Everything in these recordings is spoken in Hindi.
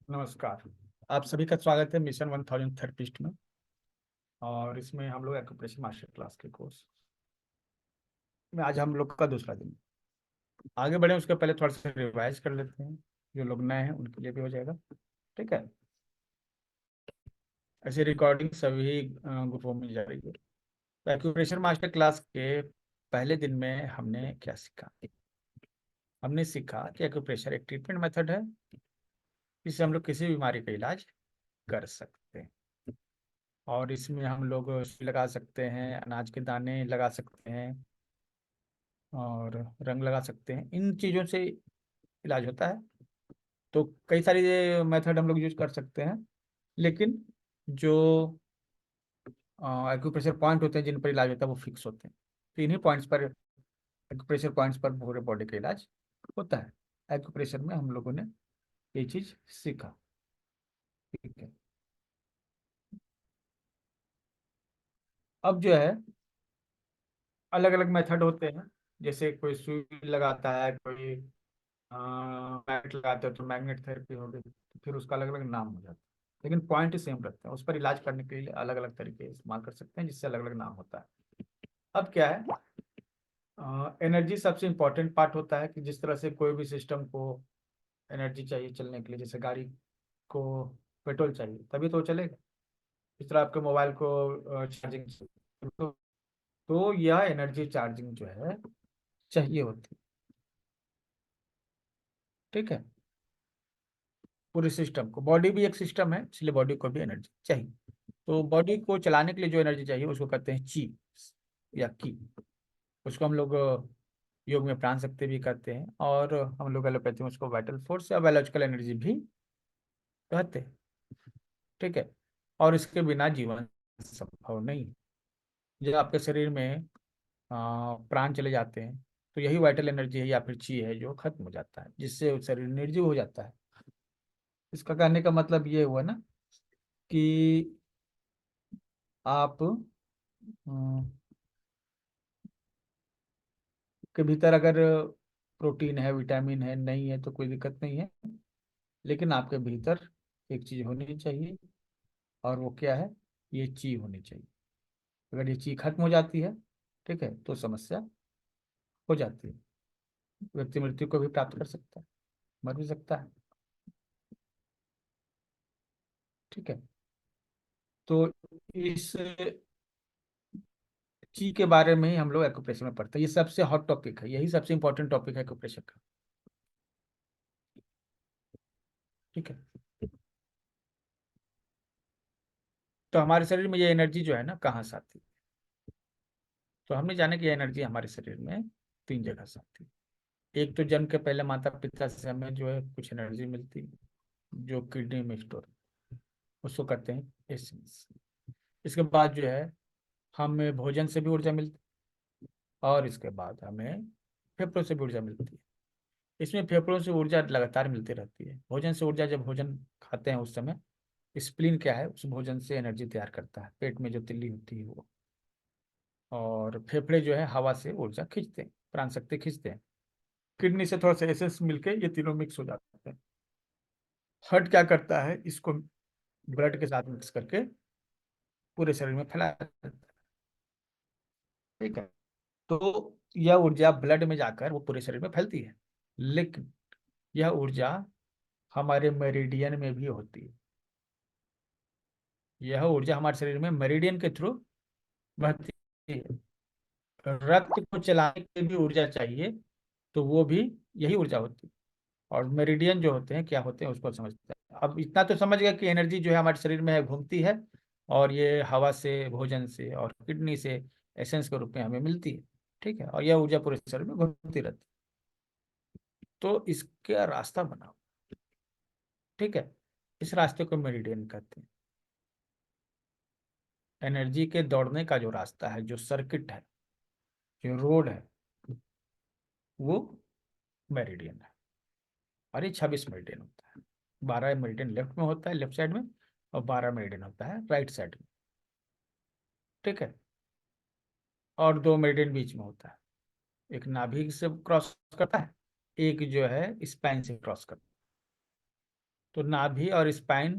नमस्कार। आप सभी का स्वागत है मिशन 1000 थेरेपिस्ट में। और इसमें हम लोग एक्यूप्रेशर मास्टर क्लास के कोर्स में आज हम लोग का दूसरा दिन। आगे बढ़े उसके पहले थोड़ा सा रिवाइज कर लेते हैं। जो लोग नए हैं उनके लिए भी हो जाएगा। ठीक है। ऐसे रिकॉर्डिंग सभी ग्रुपों में जा रही है। तो एक्यूप्रेशर मास्टर क्लास के पहले दिन में हमने क्या सीखा? हमने सीखा कि एक्यूप्रेशर एक ट्रीटमेंट मेथड है जिससे हम लोग किसी बीमारी का इलाज कर सकते हैं। और इसमें हम लोग सुई लगा सकते हैं, अनाज के दाने लगा सकते हैं और रंग लगा सकते हैं। इन चीज़ों से इलाज होता है। तो कई सारी मेथड हम लोग यूज कर सकते हैं। लेकिन जो एक्यूप्रेशर पॉइंट होते हैं जिन पर इलाज होता है वो फिक्स होते हैं। तो इन्हीं पॉइंट्स पर, एक्यूप्रेशर पॉइंट्स पर पूरे बॉडी का इलाज होता है। एक्यूप्रेशर में हम लोगों ने ये चीज़ सीखा। ठीक है। अब जो है अलग अलग मेथड होते हैं। जैसे कोई सुई लगाता है, कोई मैग्नेट लगाते हो तो मैग्नेट थेरेपी हो गई, तो फिर उसका अलग अलग नाम हो जाता है। लेकिन पॉइंट सेम रहता है। उस पर इलाज करने के लिए अलग अलग तरीके इस्तेमाल कर सकते हैं जिससे अलग अलग नाम होता है। अब क्या है, एनर्जी सबसे इंपॉर्टेंट पार्ट होता है कि जिस तरह से कोई भी सिस्टम को एनर्जी चाहिए चलने के लिए, जैसे गाड़ी को पेट्रोल चाहिए तभी तो वो चलेगा। इस तरह आपके मोबाइल को चार्जिंग, तो यह एनर्जी चार्जिंग जो है चाहिए होती है। ठीक है। पूरे सिस्टम को, बॉडी भी एक सिस्टम है इसलिए बॉडी को भी एनर्जी चाहिए। तो बॉडी को चलाने के लिए जो एनर्जी चाहिए उसको कहते हैं ची या की। उसको हम लोग योग में प्राण शक्ति भी कहते हैं, और हम लोग एलोपैथी में उसको वाइटल फोर्स या बायोलॉजिकल एनर्जी भी कहते हैं। ठीक है। और इसके बिना जीवन संभव नहीं है। जब आपके शरीर में प्राण चले जाते हैं तो यही वाइटल एनर्जी है या फिर ची है जो खत्म हो जाता है, जिससे शरीर निर्जीव हो जाता है। इसका कहने का मतलब ये हुआ ना कि आप के भीतर अगर प्रोटीन है, विटामिन है, नहीं है तो कोई दिक्कत नहीं है। लेकिन आपके भीतर एक चीज होनी चाहिए, और वो क्या है? ये ची होनी चाहिए। अगर ये ची खत्म हो जाती है, ठीक है, तो समस्या हो जाती है। व्यक्ति मृत्यु को भी प्राप्त कर सकता है, मर भी सकता है। ठीक है। तो इस ची के बारे में ही हम लोग एक्यूप्रेशर में पढ़ते हैं। ये सबसे हॉट टॉपिक है, यही सबसे इंपॉर्टेंट टॉपिक है एक्यूप्रेशर का। ठीक है। तो हमारे शरीर में ये एनर्जी जो है ना कहाँ से आती है? तो हमने जाना कि एनर्जी हमारे शरीर में तीन जगह से आती है। एक तो जन्म के पहले माता पिता से हमें जो है कुछ एनर्जी मिलती है, जो किडनी में स्टोर, उसको कहते हैं एसेंस। इसके बाद जो है हमें भोजन से भी ऊर्जा मिलती है, और इसके बाद हमें फेफड़ों से भी ऊर्जा मिलती है। इसमें फेफड़ों से ऊर्जा लगातार मिलती रहती है। भोजन से ऊर्जा, जब भोजन खाते हैं उस समय स्प्लीन क्या है, उस भोजन से एनर्जी तैयार करता है, पेट में जो तिल्ली होती है वो। और फेफड़े जो है हवा से ऊर्जा खींचते हैं, प्राण शक्ति खींचते हैं। किडनी से थोड़ा सा एसेंस मिलके ये तीनों मिक्स हो जाते हैं। हार्ट क्या करता है, इसको ब्लड के साथ मिक्स करके पूरे शरीर में फैला देता है। ठीक है। तो यह ऊर्जा ब्लड में जाकर वो पूरे शरीर में फैलती है। लेकिन यह ऊर्जा हमारे मेरिडियन में भी होती है। यह ऊर्जा हमारे शरीर में मेरिडियन के थ्रू बहती है। रक्त को चलाने के लिए भी ऊर्जा चाहिए, तो वो भी यही ऊर्जा होती है। और मेरिडियन जो होते हैं क्या होते हैं उसको समझते हैं। अब इतना तो समझ गया कि एनर्जी जो है हमारे शरीर में है, घूमती है, और ये हवा से, भोजन से और किडनी से एसेंस के रूप में हमें मिलती है। ठीक है। और यह ऊर्जा पूरे शरीर में घूमती रहती है। तो इसका रास्ता बनाओ। ठीक है। इस रास्ते को मेरिडियन कहते हैं। एनर्जी के दौड़ने का जो रास्ता है, जो सर्किट है, जो रोड है, वो मेरिडियन है। और ये 26 मेरिडियन होता है। 12 मेरिडियन लेफ्ट में होता है, लेफ्ट साइड में, और 12 मेरिडियन होता है राइट साइड में। ठीक है। और दो मेरिडियन बीच में होता है। एक नाभि से क्रॉस करता है, एक जो है स्पाइन से क्रॉस करता है। तो नाभि और स्पाइन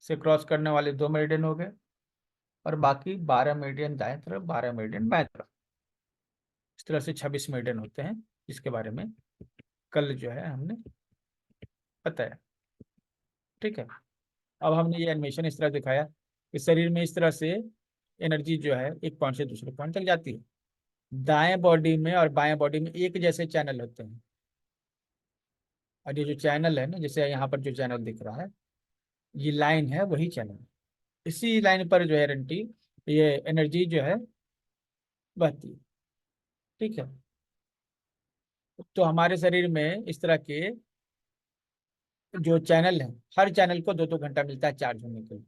से क्रॉस करने वाले 2 मेरिडियन हो गए, और बाकी 12 मेरिडियन दाएं तरफ, 12 मेरिडियन बाएं तरफ। इस तरह से 26 मेरिडियन होते हैं, जिसके बारे में कल जो है हमने बताया। ठीक है। अब हमने ये एनिमेशन इस तरह दिखाया कि शरीर में इस तरह से एनर्जी जो है एक पॉइंट से दूसरे पॉइंट तक जाती है। दाएं बॉडी में और बाएं बॉडी में एक जैसे चैनल होते हैं, और ये जो चैनल है ना, जैसे यहाँ पर जो चैनल दिख रहा है, ये लाइन है, वही चैनल। इसी लाइन पर जो है एनर्जी, ये एनर्जी जो है बहती है। ठीक है। तो हमारे शरीर में इस तरह के जो चैनल है, हर चैनल को 2-2 घंटा मिलता है चार्ज होने के लिए।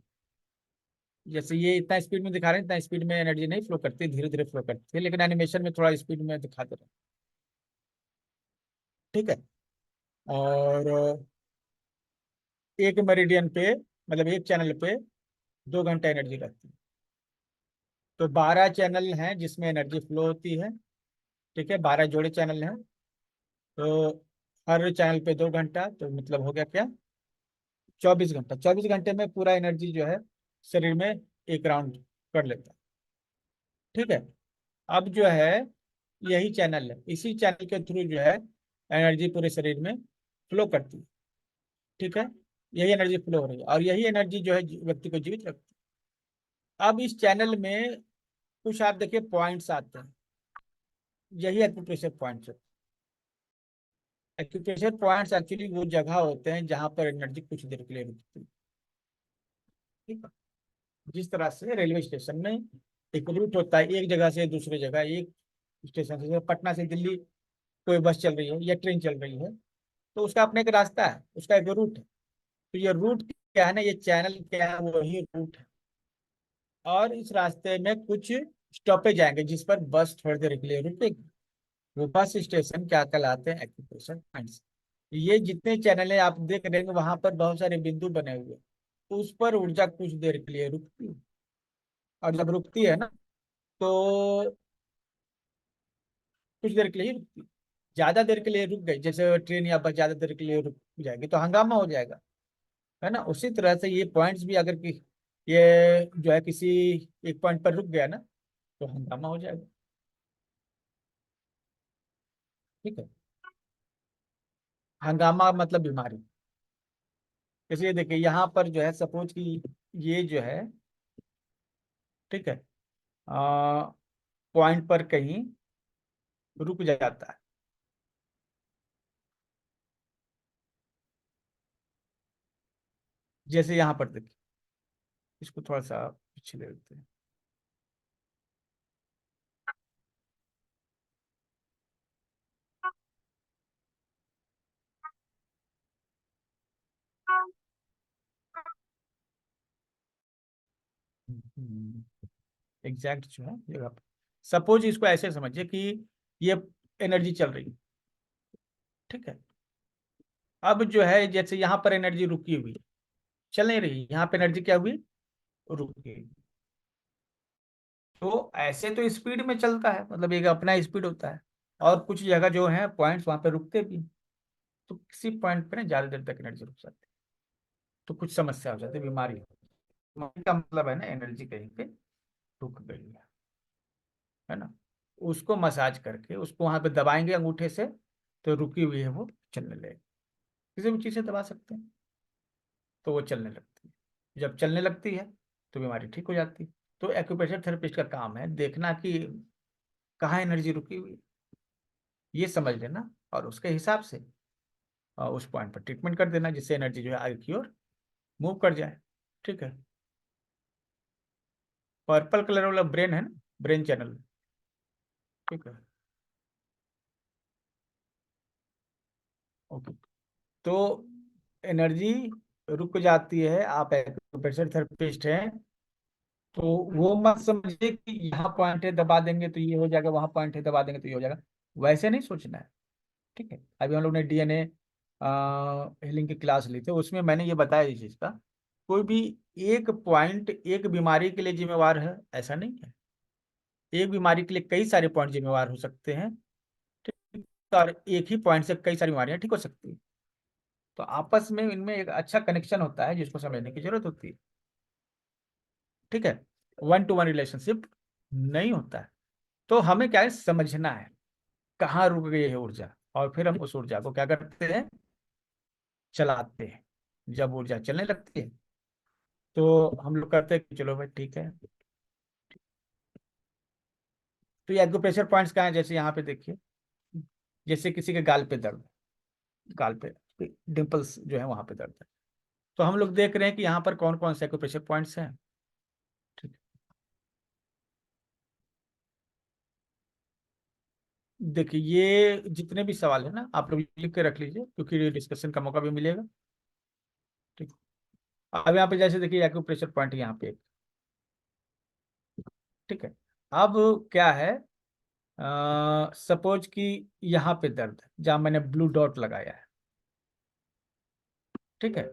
जैसे ये इतना स्पीड में दिखा रहे हैं, इतना स्पीड में एनर्जी नहीं फ्लो करती, धीरे धीरे फ्लो करती है, लेकिन एनिमेशन में थोड़ा स्पीड में दिखाते रहे। ठीक है। और एक मेरिडियन पे, मतलब एक चैनल पे 2 घंटा एनर्जी रहती है। तो 12 चैनल हैं जिसमें एनर्जी फ्लो होती है। ठीक है, 12 जोड़े चैनल हैं। तो हर चैनल पे 2 घंटा, तो मतलब हो गया क्या, 24 घंटा। 24 घंटे में पूरा एनर्जी जो है शरीर में एक राउंड कर लेता है। ठीक है। अब जो है यही चैनल है, इसी चैनल के थ्रू जो है एनर्जी पूरे शरीर में फ्लो करती है। ठीक है। यही एनर्जी फ्लो हो रही है, और यही एनर्जी जो है व्यक्ति को जीवित रखती है। अब इस चैनल में कुछ आप देखिए पॉइंट्स आते हैं, यही एक्यूप्रेशर पॉइंट्स है। एक्यूप्रेशर पॉइंट्स एक्चुअली वो जगह होते हैं जहां पर एनर्जी कुछ देर के लिए रुकती है। ठीक है। जिस तरह से रेलवे स्टेशन में एक रूट होता है, एक जगह से दूसरी जगह, एक स्टेशन से, जैसे पटना से दिल्ली कोई बस चल रही है या ट्रेन चल रही है, तो उसका अपने एक रास्ता है, उसका एक रूट है। तो ये रूट क्या है ना, ये चैनल क्या है, वही रूट है। और इस रास्ते में कुछ स्टॉपेज आएंगे जिस पर बस थोड़ी देर के लिए रुकेगी। वो बस स्टेशन क्या कहलाते हैं, एक्यूप्रेशर पॉइंट्स। ये जितने चैनल है आप देख रहे हैं, वहां पर बहुत सारे बिंदु बने हुए हैं। तो उस पर ऊर्जा कुछ देर के लिए रुकती है, और जब रुकती है ना, तो कुछ देर के लिए ही रुकती है। ज्यादा देर के लिए रुक गई, जैसे ट्रेन या बस ज्यादा देर के लिए रुक जाएगी तो हंगामा हो जाएगा, है ना। उसी तरह से ये पॉइंट्स भी, अगर ये जो है किसी एक पॉइंट पर रुक गया ना, तो हंगामा हो जाएगा। ठीक है। हंगामा मतलब बीमारी। इसलिए देखिए यहाँ पर जो है, सपोज कि ये जो है, ठीक है, पॉइंट पर कहीं रुक जाता है, जैसे यहाँ पर देखिए, इसको थोड़ा सा पीछे ले लेते हैं। एग्जैक्ट जो है जगह पर, सपोज इसको ऐसे समझिए कि ये एनर्जी चल रही है। ठीक है। अब जो है जैसे यहाँ पर एनर्जी रुकी हुई है, चल नहीं रही, यहाँ पे एनर्जी क्या हुई, रुक गई। तो ऐसे तो स्पीड में चलता है, मतलब एक अपना स्पीड होता है, और कुछ जगह जो है पॉइंट्स वहां पे रुकते भी हैं। तो किसी पॉइंट पे ना ज्यादा देर तक एनर्जी रुक जाती है, तो कुछ समस्या हो जाती है, बीमारी बीमारी का मतलब है ना एनर्जी कहीं पे रुक गई है ना। उसको मसाज करके उसको वहां पे दबाएंगे अंगूठे से, तो रुकी हुई है वो चलने लगेगी। किसी भी चीज से दबा सकते हैं, तो वो चलने लगती है। जब चलने लगती है तो बीमारी ठीक हो जाती है। तो एक्यूप्रेशर थेरेपिस्ट का काम है देखना कि कहाँ एनर्जी रुकी हुई है, ये समझ लेना, और उसके हिसाब से उस पॉइंट पर ट्रीटमेंट कर देना, जिससे एनर्जी जो है आगे की ओर मूव कर जाए। ठीक है। पर्पल कलर वाला ब्रेन है ना, ब्रेन चैनल। ठीक है। ओके। तो एनर्जी रुक जाती है, आप एक्यूप्रेशर थेरेपिस्ट हैं, तो वो मत समझिए कि यहाँ पॉइंट है दबा देंगे तो ये हो जाएगा, वहां पॉइंट है दबा देंगे तो ये हो जाएगा। वैसे नहीं सोचना है। ठीक है। अभी हम लोग ने डीएनए हीलिंग की क्लास ली थी, उसमें मैंने ये बताया इस चीज का, कोई भी एक पॉइंट एक बीमारी के लिए जिम्मेवार है ऐसा नहीं है। एक बीमारी के लिए कई सारे पॉइंट जिम्मेवार हो सकते हैं। ठीक। और एक ही पॉइंट से कई सारी बीमारियां ठीक हो सकती है। तो आपस में इनमें एक अच्छा कनेक्शन होता है जिसको समझने की जरूरत होती है। ठीक है, वन टू वन रिलेशनशिप नहीं होता है। तो हमें क्या है, समझना है कहाँ रुक गई है ऊर्जा, और फिर हम उस ऊर्जा को क्या करते हैं, चलाते हैं। जब ऊर्जा चलने लगती है तो हम लोग करते हैं कि चलो भाई ठीक है। तो ये एक्यूप्रेशर पॉइंट्स कहाँ है, जैसे यहाँ पे देखिए, जैसे किसी के गाल पे दर्द, गाल पे डिंपल्स जो है वहां पे दर्द है, तो हम लोग देख रहे हैं कि यहाँ पर कौन कौन से एक्यूप्रेशर पॉइंट्स हैं। ठीक है। देखिए ये जितने भी सवाल है ना, आप लोग लिख के रख लीजिए क्योंकि डिस्कशन का मौका भी मिलेगा। ठीक है। अब यहाँ पे जैसे देखिए एक्यूप्रेशर पॉइंट यहाँ पे, ठीक है। अब क्या है, सपोज कि यहाँ पे दर्द है जहाँ मैंने ब्लू डॉट लगाया है। ठीक है।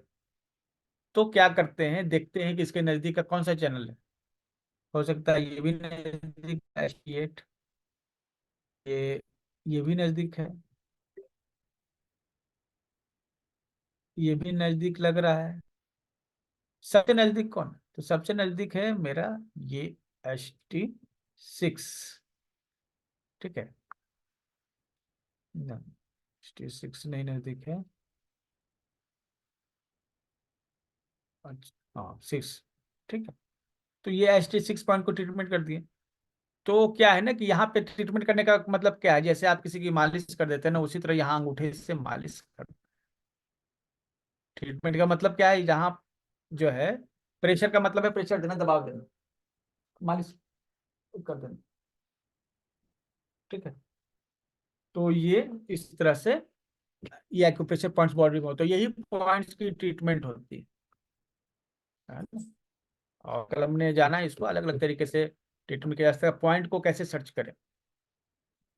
तो क्या करते हैं, देखते हैं कि इसके नजदीक का कौन सा चैनल है। हो सकता है ये भी नजदीक एट, ये भी नजदीक है, ये भी नजदीक लग रहा है। सबसे नजदीक कौन है? तो सबसे नजदीक है मेरा ये ST6। ठीक है, ST6 नहीं नजदीक है। अच्छा हाँ 6। ठीक है। तो ये ST6 पॉइंट को ट्रीटमेंट कर दिए। तो क्या है ना कि यहाँ पे ट्रीटमेंट करने का मतलब क्या है, जैसे आप किसी की मालिश कर देते हैं ना, उसी तरह यहाँ अंगूठे से मालिश कर। ट्रीटमेंट का मतलब क्या है, जहाँ जो है प्रेशर का मतलब है प्रेशर देना, दबाव देना, मालिश कर देना। ठीक है। तो ये इस तरह से ये एक्यूप्रेशर पॉइंट्स बॉडी में होता है, यही पॉइंट्स की ट्रीटमेंट होती है ना। और कल हमने जाना इसको अलग अलग तरीके से ट्रीटमेंट किया जा सकता है, पॉइंट को कैसे सर्च करें।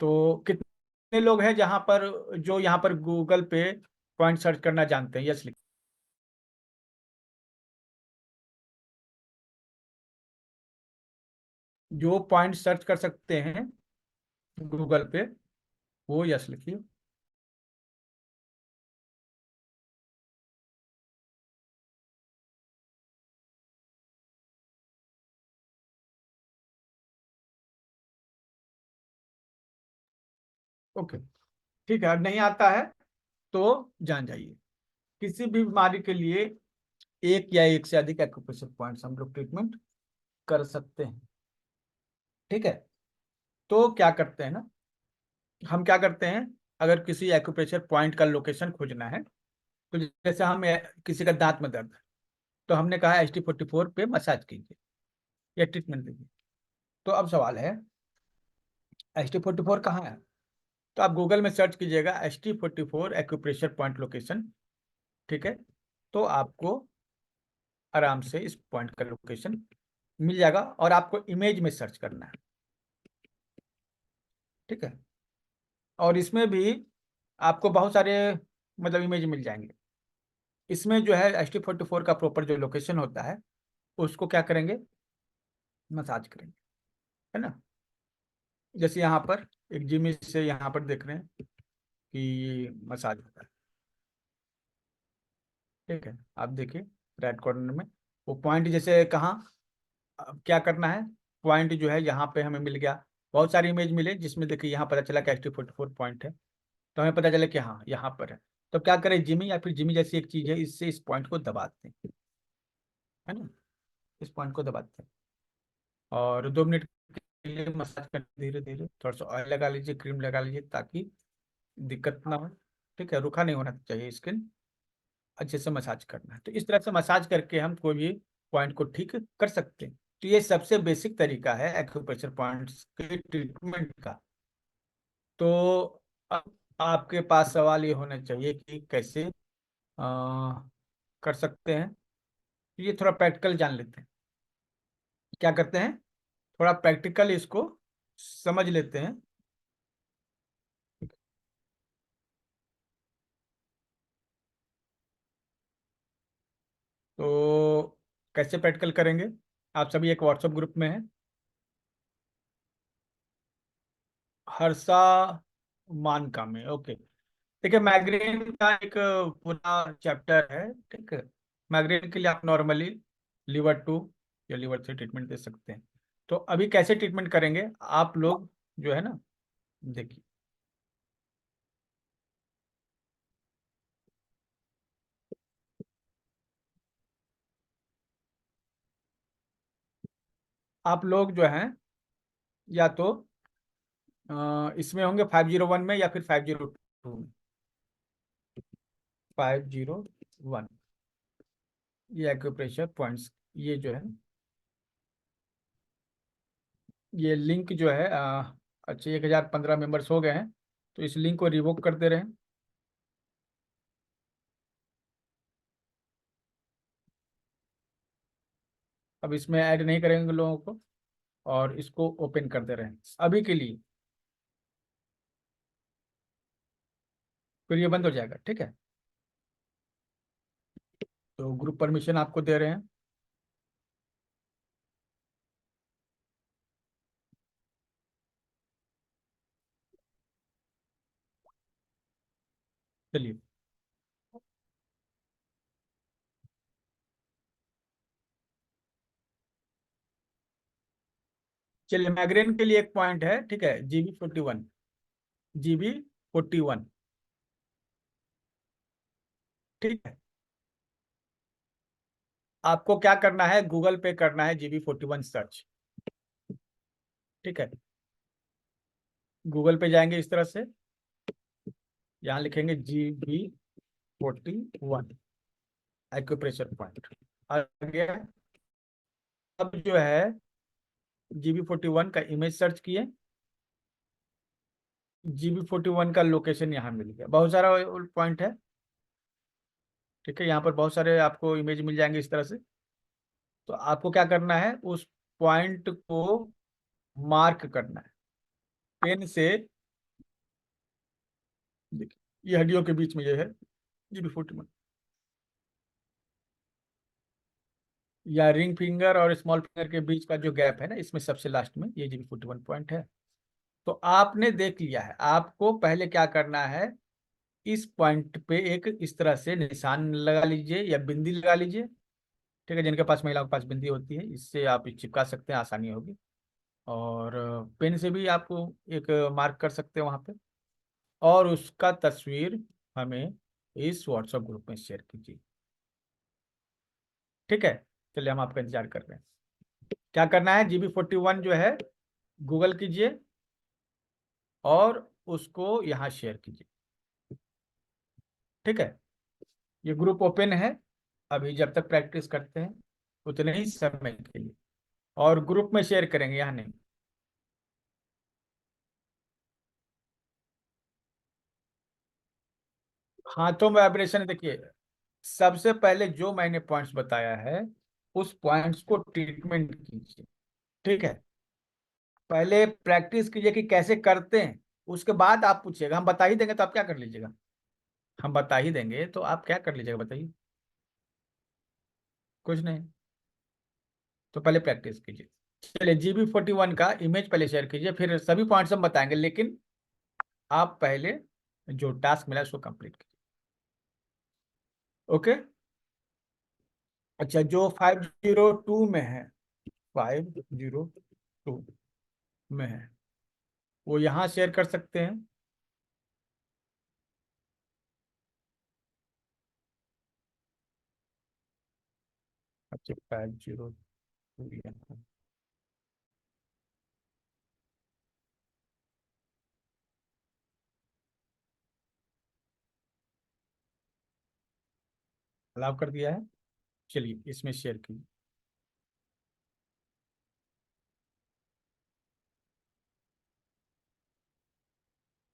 तो कितने लोग हैं जहां पर, जो यहाँ पर गूगल पे पॉइंट सर्च करना जानते हैं, यस लिख। जो पॉइंट सर्च कर सकते हैं गूगल पे, वो यस लिखिए। ओके, ठीक है। नहीं आता है तो जान जाइए। किसी भी बीमारी के लिए एक या एक से अधिक एक्यूप्रेशर पॉइंट्स हम लोग ट्रीटमेंट कर सकते हैं। ठीक है। तो क्या करते हैं ना, हम क्या करते हैं, अगर किसी एक्यूप्रेशर पॉइंट का लोकेशन खोजना है, तो जैसे हम किसी का दांत में दर्द है, तो हमने कहा ST44 पे मसाज कीजिए या ट्रीटमेंट दीजिए। तो अब सवाल है ST44 कहाँ है। तो आप गूगल में सर्च कीजिएगा ST44 एक्यूप्रेशर पॉइंट लोकेशन। ठीक है। तो आपको आराम से इस पॉइंट का लोकेशन मिल जाएगा, और आपको इमेज में सर्च करना है। ठीक है। और इसमें भी आपको बहुत सारे मतलब इमेज मिल जाएंगे। इसमें जो है ST44 का प्रॉपर जो लोकेशन होता है उसको क्या करेंगे, मसाज करेंगे, है ना। जैसे यहाँ पर एक जिम से यहाँ पर देख रहे हैं कि मसाज होता है। ठीक है। आप देखिए राइट कॉर्नर में वो पॉइंट, जैसे कहाँ, अब क्या करना है, पॉइंट जो है यहाँ पे हमें मिल गया। बहुत सारी इमेज मिले जिसमें देखिए यहाँ पता चला कि ST44 पॉइंट है, तो हमें पता चला कि हाँ यहाँ पर है। तो क्या करें, जिमी या फिर जिमी जैसी एक चीज है, इससे इस पॉइंट को दबाते हैं, है ना। इस पॉइंट को दबाते हैं और 2 मिनट के लिए मसाज कर, धीरे धीरे थोड़ा सा ऑयल लगा लीजिए, क्रीम लगा लीजिए, ताकि दिक्कत ना हो। ठीक है, रूखा नहीं होना चाहिए स्किन, अच्छे से मसाज करना है। तो इस तरह से मसाज करके हम कोई भी पॉइंट को ठीक कर सकते हैं। तो ये सबसे बेसिक तरीका है एक्यूप्रेशर पॉइंट्स के ट्रीटमेंट का। तो अब आपके पास सवाल ये होना चाहिए कि कैसे कर सकते हैं। तो ये थोड़ा प्रैक्टिकल जान लेते हैं, क्या करते हैं, थोड़ा प्रैक्टिकल इसको समझ लेते हैं। तो कैसे प्रैक्टिकल करेंगे, आप सभी एक व्हाट्सएप ग्रुप में हैं। हर्षा मानका में, ओके। देखिए माइग्रेन का एक पूरा चैप्टर है, ठीक है। माइग्रेन के लिए आप नॉर्मली लीवर टू या लीवर से ट्रीटमेंट दे सकते हैं। तो अभी कैसे ट्रीटमेंट करेंगे आप लोग, जो है ना, देखिए। आप लोग जो हैं, या तो इसमें होंगे 501 में या फिर 502 में। 501, ये एक्यूप्रेशर पॉइंट्स, ये जो है, ये लिंक जो है अच्छा 1015 मेंबर्स हो गए हैं, तो इस लिंक को रिवोक कर दे रहे हैं। अब इसमें ऐड नहीं करेंगे लोगों को, और इसको ओपन कर दे रहे हैं अभी के लिए। फिर ये बंद हो जाएगा, ठीक है। तो ग्रुप परमिशन आपको दे रहे हैं। चलिए। चलिए, माइग्रेन के लिए एक पॉइंट है, ठीक है, GB41। GB41, ठीक है। आपको क्या करना है, गूगल पे करना है GB41 सर्च, ठीक है। गूगल पे जाएंगे इस तरह से, यहाँ लिखेंगे GB41 एक्यूप्रेशर पॉइंट, आ गया। अब जो है GB41 का इमेज सर्च किए, GB41 का लोकेशन यहाँ मिल गया। बहुत सारा पॉइंट है, ठीक है, यहाँ पर बहुत सारे आपको इमेज मिल जाएंगे इस तरह से। तो आपको क्या करना है, उस पॉइंट को मार्क करना है पेन से। देखिए ये हड्डियों के बीच में ये है GB41, या रिंग फिंगर और स्मॉल फिंगर के बीच का जो गैप है ना, इसमें सबसे लास्ट में ये GB41 पॉइंट है। तो आपने देख लिया है, आपको पहले क्या करना है, इस पॉइंट पे एक इस तरह से निशान लगा लीजिए या बिंदी लगा लीजिए, ठीक है। जिनके पास, महिलाओं के पास बिंदी होती है, इससे आप चिपका सकते हैं, आसानी होगी। और पेन से भी आपको एक मार्क कर सकते हैं वहां पे, और उसका तस्वीर हमें इस व्हाट्सएप ग्रुप में शेयर कीजिए, ठीक है। चलिए, हम आपका इंतजार कर रहे हैं। क्या करना है, GB41 जो है गूगल कीजिए और उसको यहाँ शेयर कीजिए, ठीक है। ये ग्रुप ओपन है अभी, जब तक प्रैक्टिस करते हैं उतने ही समय के लिए, और ग्रुप में शेयर करेंगे, यहाँ नहीं। हाथों में वाइब्रेशन, देखिए सबसे पहले जो मैंने पॉइंट्स बताया है, उस पॉइंट्स को ट्रीटमेंट कीजिए, ठीक है। पहले प्रैक्टिस कीजिए कि कैसे करते हैं, उसके बाद आप पूछिएगा। हम बता ही देंगे तो आप क्या कर लीजिएगा, हम बता ही देंगे तो आप क्या कर लीजिएगा, बताइए। कुछ नहीं, तो पहले प्रैक्टिस कीजिए। चलिए, GB41 का इमेज पहले शेयर कीजिए, फिर सभी पॉइंट्स हम बताएंगे, लेकिन आप पहले जो टास्क मिला है उसको कंप्लीट कीजिए, ओके। अच्छा, जो 502 में है, 502 में है, वो यहाँ शेयर कर सकते हैं। अच्छा, 502 यहाँ अलाउ कर दिया है। चलिए, इसमें शेयर कीजिए।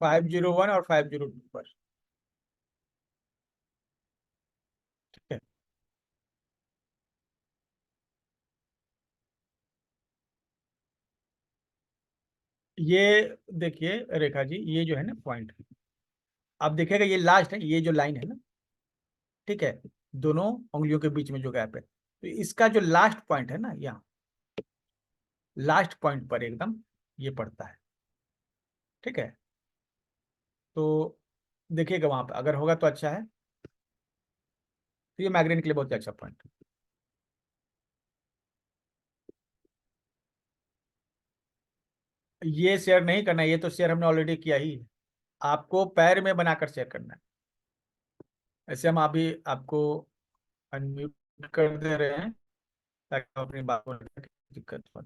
501 और 502 पर, ठीक है। ये देखिए रेखा जी, ये जो है ना पॉइंट, आप देखिएगा ये लास्ट है, ये जो लाइन है ना, ठीक है, दोनों उंगलियों के बीच में जो गैप है, तो इसका जो लास्ट पॉइंट है ना, यहाँ लास्ट पॉइंट पर एकदम ये पड़ता है, ठीक है। तो देखिएगा वहां पर, अगर होगा तो अच्छा है। तो ये माइग्रेन के लिए बहुत ही अच्छा पॉइंट है। ये शेयर नहीं करना है, ये तो शेयर हमने ऑलरेडी किया ही है। आपको पैर में बनाकर शेयर करना है। ऐसे हम अभी आपको अनम्यूट कर दे रहे हैं, ताकि आप अपनी बात बोलने में दिक्कत हो।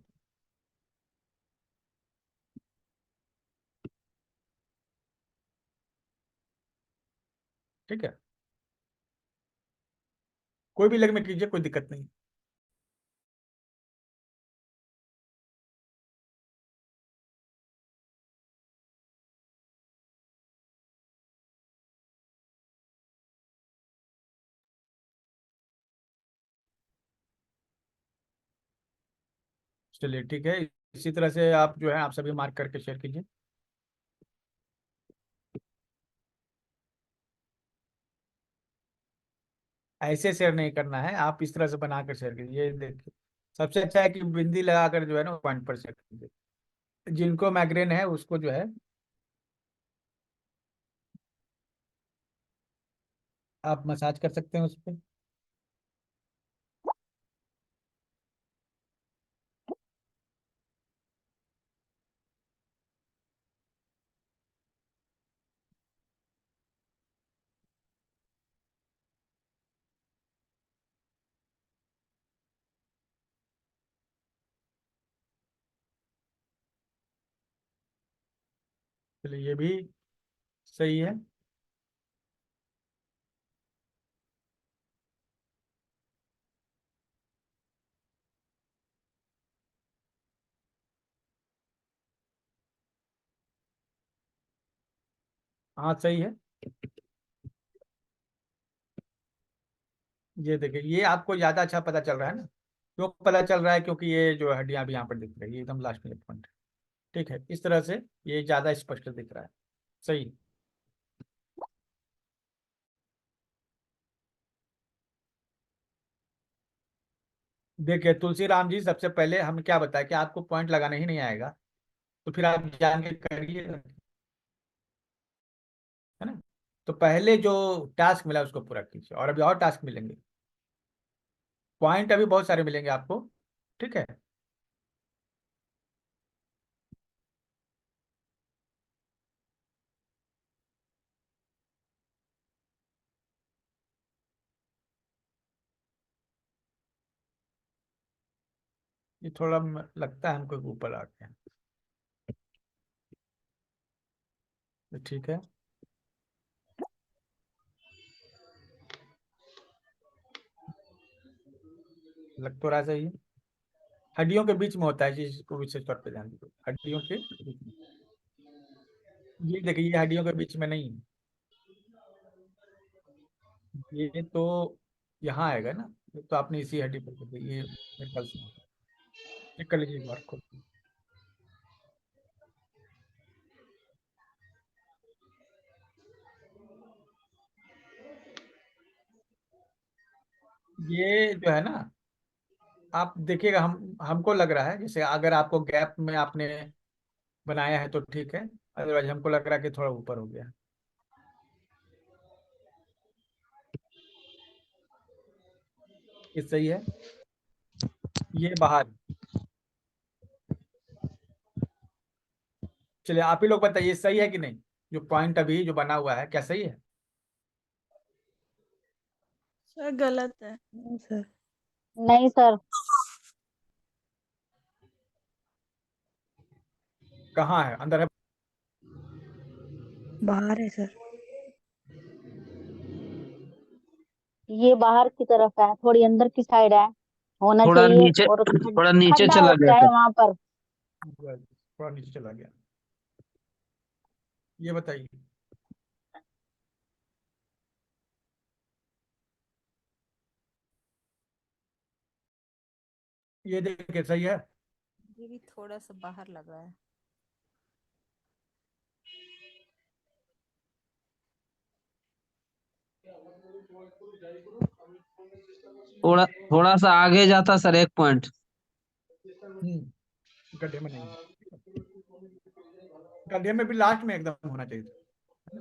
ठीक है, कोई भी लेग में कीजिए, कोई दिक्कत नहीं। चलिए ठीक है, इसी तरह से आप जो है आप सभी मार्क करके शेयर कीजिए। ऐसे शेयर नहीं करना है, आप इस तरह से बनाकर शेयर कीजिए। ये देखिए, सबसे अच्छा है कि बिंदी लगाकर जो है ना पॉइंट पर शेयर कीजिए। जिनको माइग्रेन है उसको जो है आप मसाज कर सकते हैं उस पर। चलिए ये भी सही है। हाँ सही है। ये देखिए, ये आपको ज्यादा अच्छा पता चल रहा है ना। क्यों पता चल रहा है? क्योंकि ये जो हड्डियां भी यहाँ पर दिख रही है एकदम लास्ट में पॉइंट। ठीक है, इस तरह से ये ज्यादा स्पष्ट दिख रहा है। सही। देखिए तुलसी राम जी, सबसे पहले हम क्या बताएं कि आपको पॉइंट लगाने ही नहीं आएगा, तो फिर आप जान के करिए, है ना। तो पहले जो टास्क मिला उसको पूरा कीजिए, और अभी और टास्क मिलेंगे। पॉइंट अभी बहुत सारे मिलेंगे आपको। ठीक है। ये थोड़ा लगता है हमको कि ऊपर आ गया। तो ठीक है, लग तो रहा सही है। हड्डियों के बीच में होता है, जिसको विशेष तौर पे ध्यान दीजिए, हड्डियों के बीच में। ये देखिए, ये हड्डियों के बीच में नहीं है। ये तो यहाँ आएगा ना। ये तो आपने इसी हड्डी पर कर दी, ये मेरे ख्याल से चेक कर लीजिए एक बार खुद। ये जो है ना, आप देखिएगा, हम हमको लग रहा है जैसे अगर आपको गैप में आपने बनाया है तो ठीक है। अदरवाइज हमको लग रहा है कि थोड़ा ऊपर हो गया। ये सही है। ये बाहर। चलिए आप ही लोग बताइए, सही है कि नहीं? जो पॉइंट अभी जो बना हुआ है, क्या सही है? सर गलत है। नहीं सर। नहीं सर। कहाँ है, अंदर है? बाहर है सर। ये बाहर की तरफ है, थोड़ी अंदर की साइड है, होना थोड़ा चाहिए। नीचे, और थोड़ा नीचे खड्डा चला हो गया गया है था। वहां पर। थोड़ा नीचे चला गया। ये बताइए। ये देखिए, सही है। ये भी थोड़ा सा बाहर लग रहा है। थोड़ा थोड़ा सा आगे जाता सर, 1 पॉइंट। गड्ढे में नहीं है। गड्ढे में भी लास्ट में एकदम होना चाहिए था।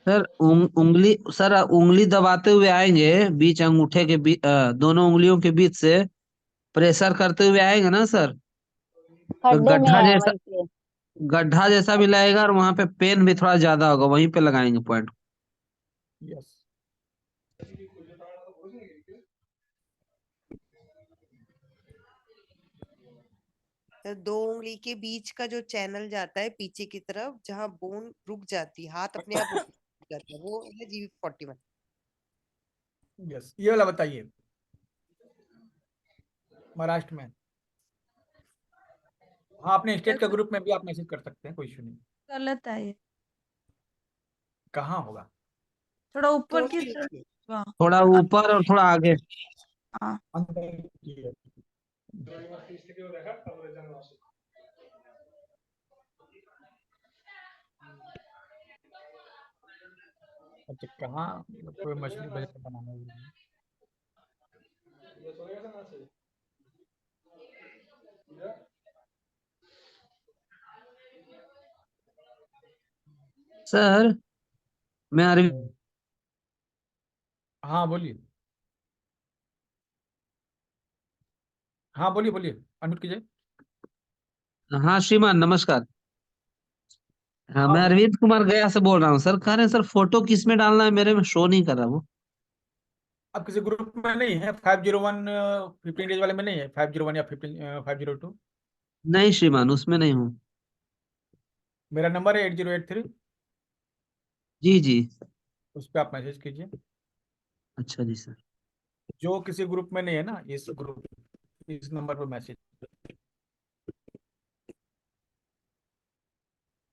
सर उंगली सर उंगली दबाते हुए आएंगे, बीच अंगूठे के दोनों उंगलियों के बीच से प्रेशर करते हुए आएंगे ना सर, तो खड्डे में है वहीं पे। गड्ढा जैसा भी लगेगा, और वहां पे पेन भी थोड़ा ज्यादा होगा, वहीं पे लगाएंगे पॉइंट। यस। तो 2 उंगली के बीच का जो चैनल जाता है पीछे की तरफ, जहाँ बोन रुक जाती है, हाथ अपने आप रुक जाता है, वो है GV41। यस, ये वाला बताइए। महाराष्ट्र में। हाँ, अपने स्टेट का ग्रुप में भी आप मैसेज कर सकते हैं, कोई इशू नहीं। गलत है ये। कहाँ होगा? थोड़ा ऊपर की थोड़ा तरफ। नीचे। वाह। थोड़ा ऊपर और थोड़ा आगे। हाँ। अंदर की है। अच्छा, कहाँ? कोई मछली वजह बनाना है। सर मैं अरविंद। हाँ बोलिए। हाँ बोलिए बोलिए, अनम्यूट कीजिए। हाँ श्रीमान नमस्कार। हाँ हाँ मैं बोलिए। अरविंद कुमार गया से बोल रहा हूँ सर। कह रहे हैं सर फोटो किस में डालना है, मेरे में शो नहीं कर रहा वो। अब किसी ग्रुप में नहीं है? 501 15 डेज वाले में नहीं है? 501 या 502? नहीं श्रीमान, उसमें नहीं हूँ। मेरा नंबर है 8083। जी जी। उस पर आप मैसेज कीजिए। अच्छा जी सर। जो किसी ग्रुप में नहीं है ना, इस ग्रुप, इस नंबर पर मैसेज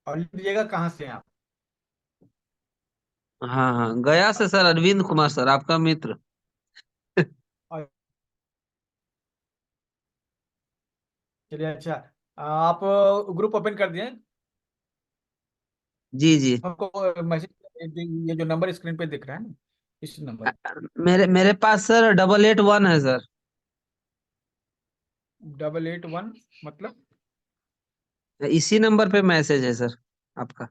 और लिख दीजिएगा कहाँ से हैं आप। हाँ हाँ, गया से सर, अरविंद कुमार सर, आपका मित्र। और चलिए, अच्छा, आप ग्रुप ओपन कर दिए? जी जी। हमको मैसेज, ये जो नंबर स्क्रीन पे दिख रहा है ना, इस नंबर, मेरे मेरे पास सर 881 है सर। 881 मतलब? इसी नंबर पे मैसेज है सर आपका।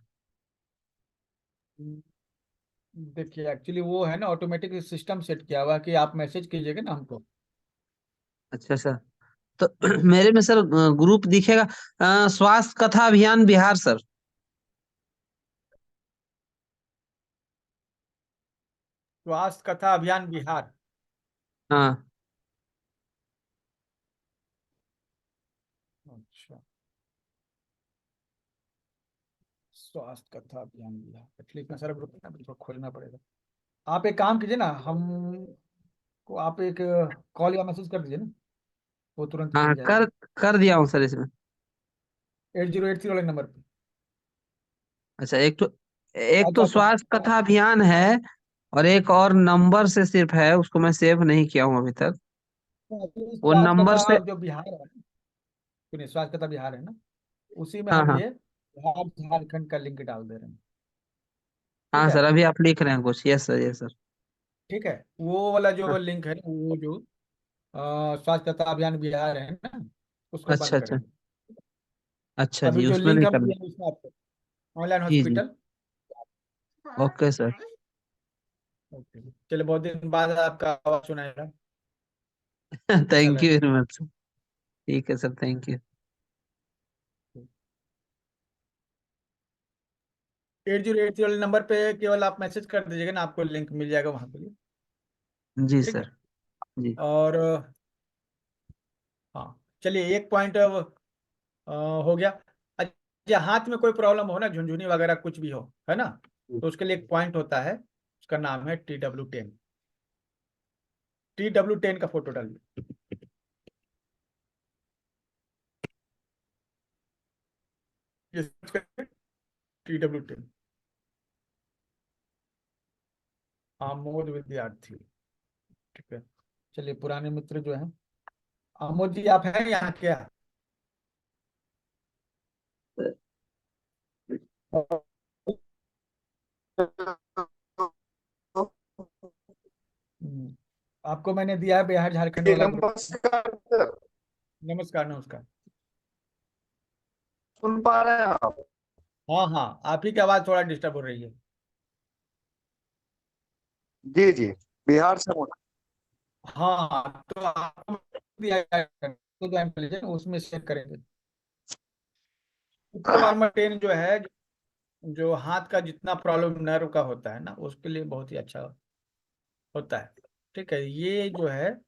देखिए, एक्चुअली वो है ना, ऑटोमेटिक सिस्टम सेट किया हुआ है कि आप मैसेज कीजिएगा ना हमको। अच्छा सर। तो मेरे में सर ग्रुप दिखेगा, स्वास्थ्य कथा अभियान बिहार सर। स्वास्थ्य कथा अभियान बिहार। हाँ। अच्छा, स्वास्थ्य कथा अभियान बिहार, एक्चुअली इतना सारा ग्रुप है ना, तो खोलना पड़ेगा। आप एक काम कीजिए ना, हमको आप एक कॉल या मैसेज कर दीजिए ना, वो तुरंत हाँ मिल जाएगा। कर दिया हूँ सर इसमें। 8083 वाले नंबर पे। अच्छा, एक तो अच्छा अच्छा। स्वास्थ्य कथा अभियान है, और एक और नंबर से सिर्फ है, उसको मैं सेव नहीं किया हूँ अभी तक। एक्चुअली वो स्वास्थ्य नंबर से। कथा जो बिहार है ना, सुनिए, स्वास्थ्य कथा बिहार है ना, उसी में हाँ हम हाँ। ये बिहार झारखंड का लिंक डाल दे रहे हैं। ठीक हाँ है। सर, अभी आप लिख रहे हैं कुछ। Yes sir, yes sir. ठीक है, वो वाला जो हाँ, लिंक है ना, वो जो स्वास्थ्य तथा अभियान बिहार है ना, उसको बंद अच्छा अच्छा। करेंगे। अच्छा अभी जी, जो उसमें लिंक नहीं हम करना। दिए हैं उसमें आपको ऑनलाइन जी जी। हॉस्पिटल। Okay sir. ओके, चलिए, बहुत दिन बाद आपका आवाज सुनाएगा। अच्छा थैंक यू लगा। Very much sir. ठीक है सर, थैंक यू। 8083 वाले नंबर पे केवल आप मैसेज कर दीजिएगा ना, आपको लिंक मिल जाएगा वहां के लिए। जी ठीक सर। है। जी। और हाँ, चलिए, एक पॉइंट अब हो गया। अच्छा, हाथ में कोई प्रॉब्लम हो ना, झुनझुनी वगैरह कुछ भी हो, है ना, तो उसके लिए एक पॉइंट होता है, उसका नाम है TW10। TW10 का फोटो डालिए। ये TW10, आमोद विद्यार्थी। ठीक है। चलिए, पुराने मित्र जो हैं, आमोद जी आप हैं यहाँ क्या? हम्म, आपको मैंने दिया है बिहार झारखंड जी वाला ग्रुप। नमस्कार सर। नमस्कार नमस्कार। सुन पा रहे हैं आप? हाँ हाँ, आप ही की आवाज़ थोड़ा डिस्टर्ब हो रही है। जी जी, बिहार से बोल। हाँ, तो आपको दिया जाएगा, तो इंटेलिजेंस उसमें चेक करेंगे। ट्रिपल वार्मर 10 जो है, जो हाथ का जितना प्रॉब्लम नर्व का होता है ना, उसके लिए बहुत ही अच्छा होता है। ठीक है, ये जो है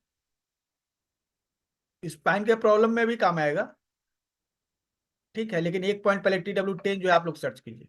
स्पाइन के प्रॉब्लम में भी काम आएगा। ठीक है, लेकिन एक पॉइंट पहले TW10 जो है आप लोग सर्च कीजिए।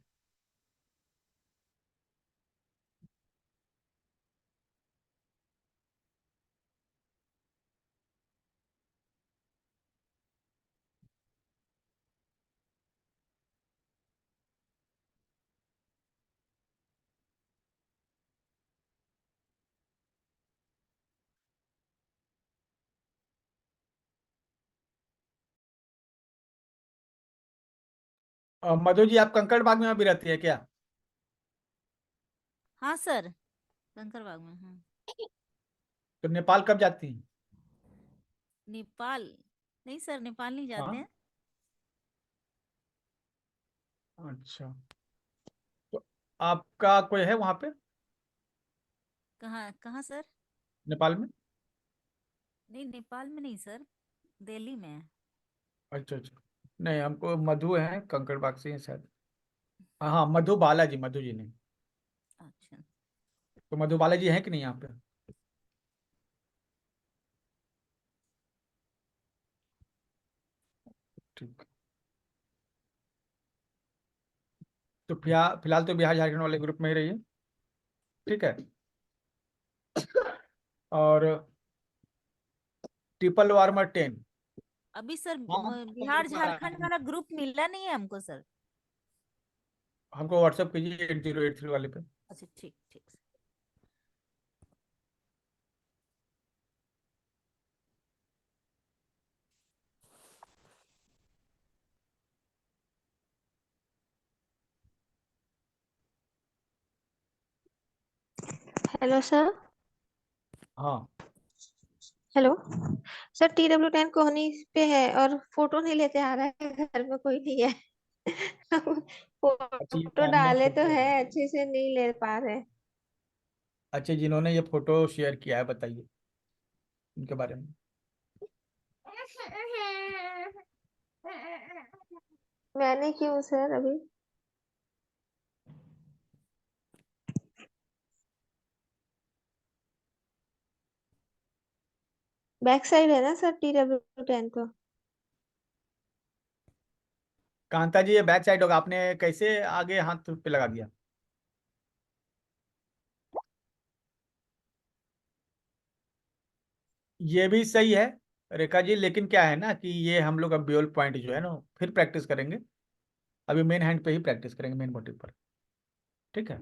मधु जी, आप कंकड़ बाग में अभी रहती है क्या? हाँ सर, कंकरबाग में। हाँ, तो नेपाल कब जाती हैं? नेपाल नहीं सर, नेपाल नहीं जाते हाँ, हैं। अच्छा। तो आपका कोई है वहां पे कहाँ कहाँ सर? नेपाल में? नहीं, नेपाल में नहीं सर, दिल्ली में है। अच्छा अच्छा, नहीं हमको मधु है, कंकड़ बाग से हैं शायद। हाँ हाँ, मधु बालाजी, मधु जी नहीं। अच्छा, तो मधु बालाजी हैं कि नहीं यहाँ पे? ठीक। तो फिलहाल तो बिहार झारखंड वाले ग्रुप में ही रहिए। ठीक है। और ट्रिपल वार्मर 10। अभी सर हाँ, बिहार झारखंड वाला ग्रुप मिला नहीं है हमको सर। हमको व्हाट्सअप कीजिए 8083 वाले पे। अच्छा, ठीक ठीक। Hello sir. हाँ, हेलो सर, TW10 कोहनी पे है और फोटो नहीं लेते आ रहा है, घर में कोई नहीं है। अच्छा ये फोटो फैमिली डाले तो फोटो है, है। अच्छे से नहीं ले पा रहे। अच्छा, जिन्होंने ये फोटो शेयर किया है बताइए उनके बारे में। मैंने क्यों सर अभी? बैक साइड है ना सर TW10 को? कांता जी, ये बैक साइड होगा, आपने कैसे आगे हाथ पे लगा दिया? ये भी सही है रेखा जी, लेकिन क्या है ना कि ये हम लोग अब ड्यूल पॉइंट जो है ना फिर प्रैक्टिस करेंगे। अभी मेन हैंड पे ही प्रैक्टिस करेंगे, मेन मोटिव पर। ठीक है।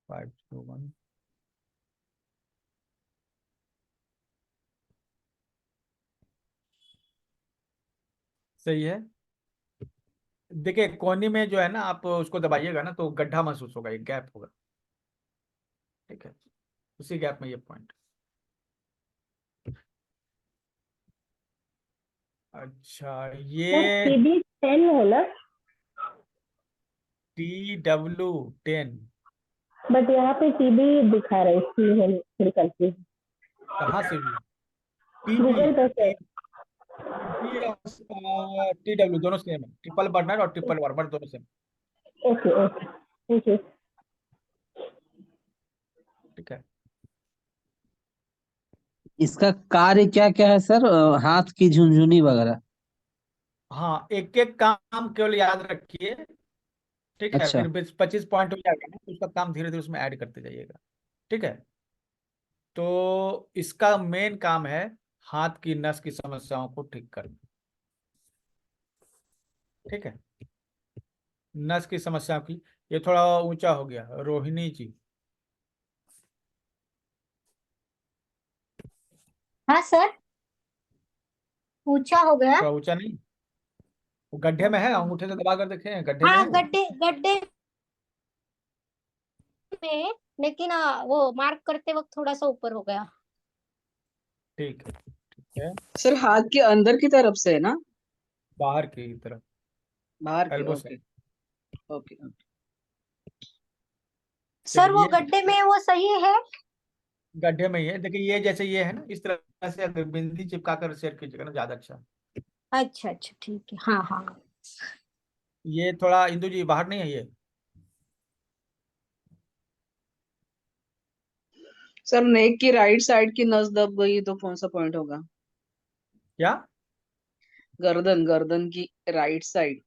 521। सही है। देखिए कोहनी में जो है ना, आप उसको दबाइएगा ना तो गड्ढा महसूस होगा, एक गैप होगा। ठीक है, उसी गैप में ये पॉइंट। अच्छा, ये सर TB10 है ना, TW10 बट यहाँ पे TB दिखा रहा है, इसकी है थोड़ी कंफ्यूज। कहाँ से भी? टीबी गूगल पे से। TW दोनों सेम है, ट्रिपल बर्नर और ट्रिपल वार्मर दोनों same. Okay okay, thank you. ठीक है। इसका कार्य क्या क्या है सर? हाथ की झुनझुनी वगैरह? हाँ, एक एक काम केवल याद रखिए। ठीक है, अच्छा। फिर 25 पॉइंट हो जाएगा ना, तो उसका काम धीरे धीरे उसमें ऐड करते जाइएगा। ठीक है। तो इसका मेन काम है हाथ की नस की समस्याओं को ठीक करना। ठीक है, नस की समस्याओं की। ये थोड़ा ऊंचा हो गया, रोहिणी जी। हाँ सर, ऊंचा हो गया। थोड़ा ऊंचा नहीं, वो गड्ढे में है, अंगूठे से दबा कर देखें, गड्ढे में हाँ, है वो। गड्ढे गड्ढे में, लेकिन वो मार्क करते वक्त थोड़ा सा ऊपर हो गया। ठीक है। ठीक है, सर हाथ के अंदर की तरफ से है ना, बाहर की तरफ, बाहर की? Elbow okay side. Okay. Sir वो देखिए ये गड्ढे में वो सही है? गड्ढे में ही है। देखिए ये जैसे ये है ना, इस तरह से अगर बिंदी चिपका कर शेयर कीजिएगा ना, ज्यादा अच्छा। अच्छा अच्छा ठीक है, हाँ हाँ। ये थोड़ा इंदु जी बाहर नहीं है ये। सर नेक की राइट साइड की नस दब गई तो कौन सा पॉइंट होगा? क्या? गर्दन, गर्दन की राइट साइड।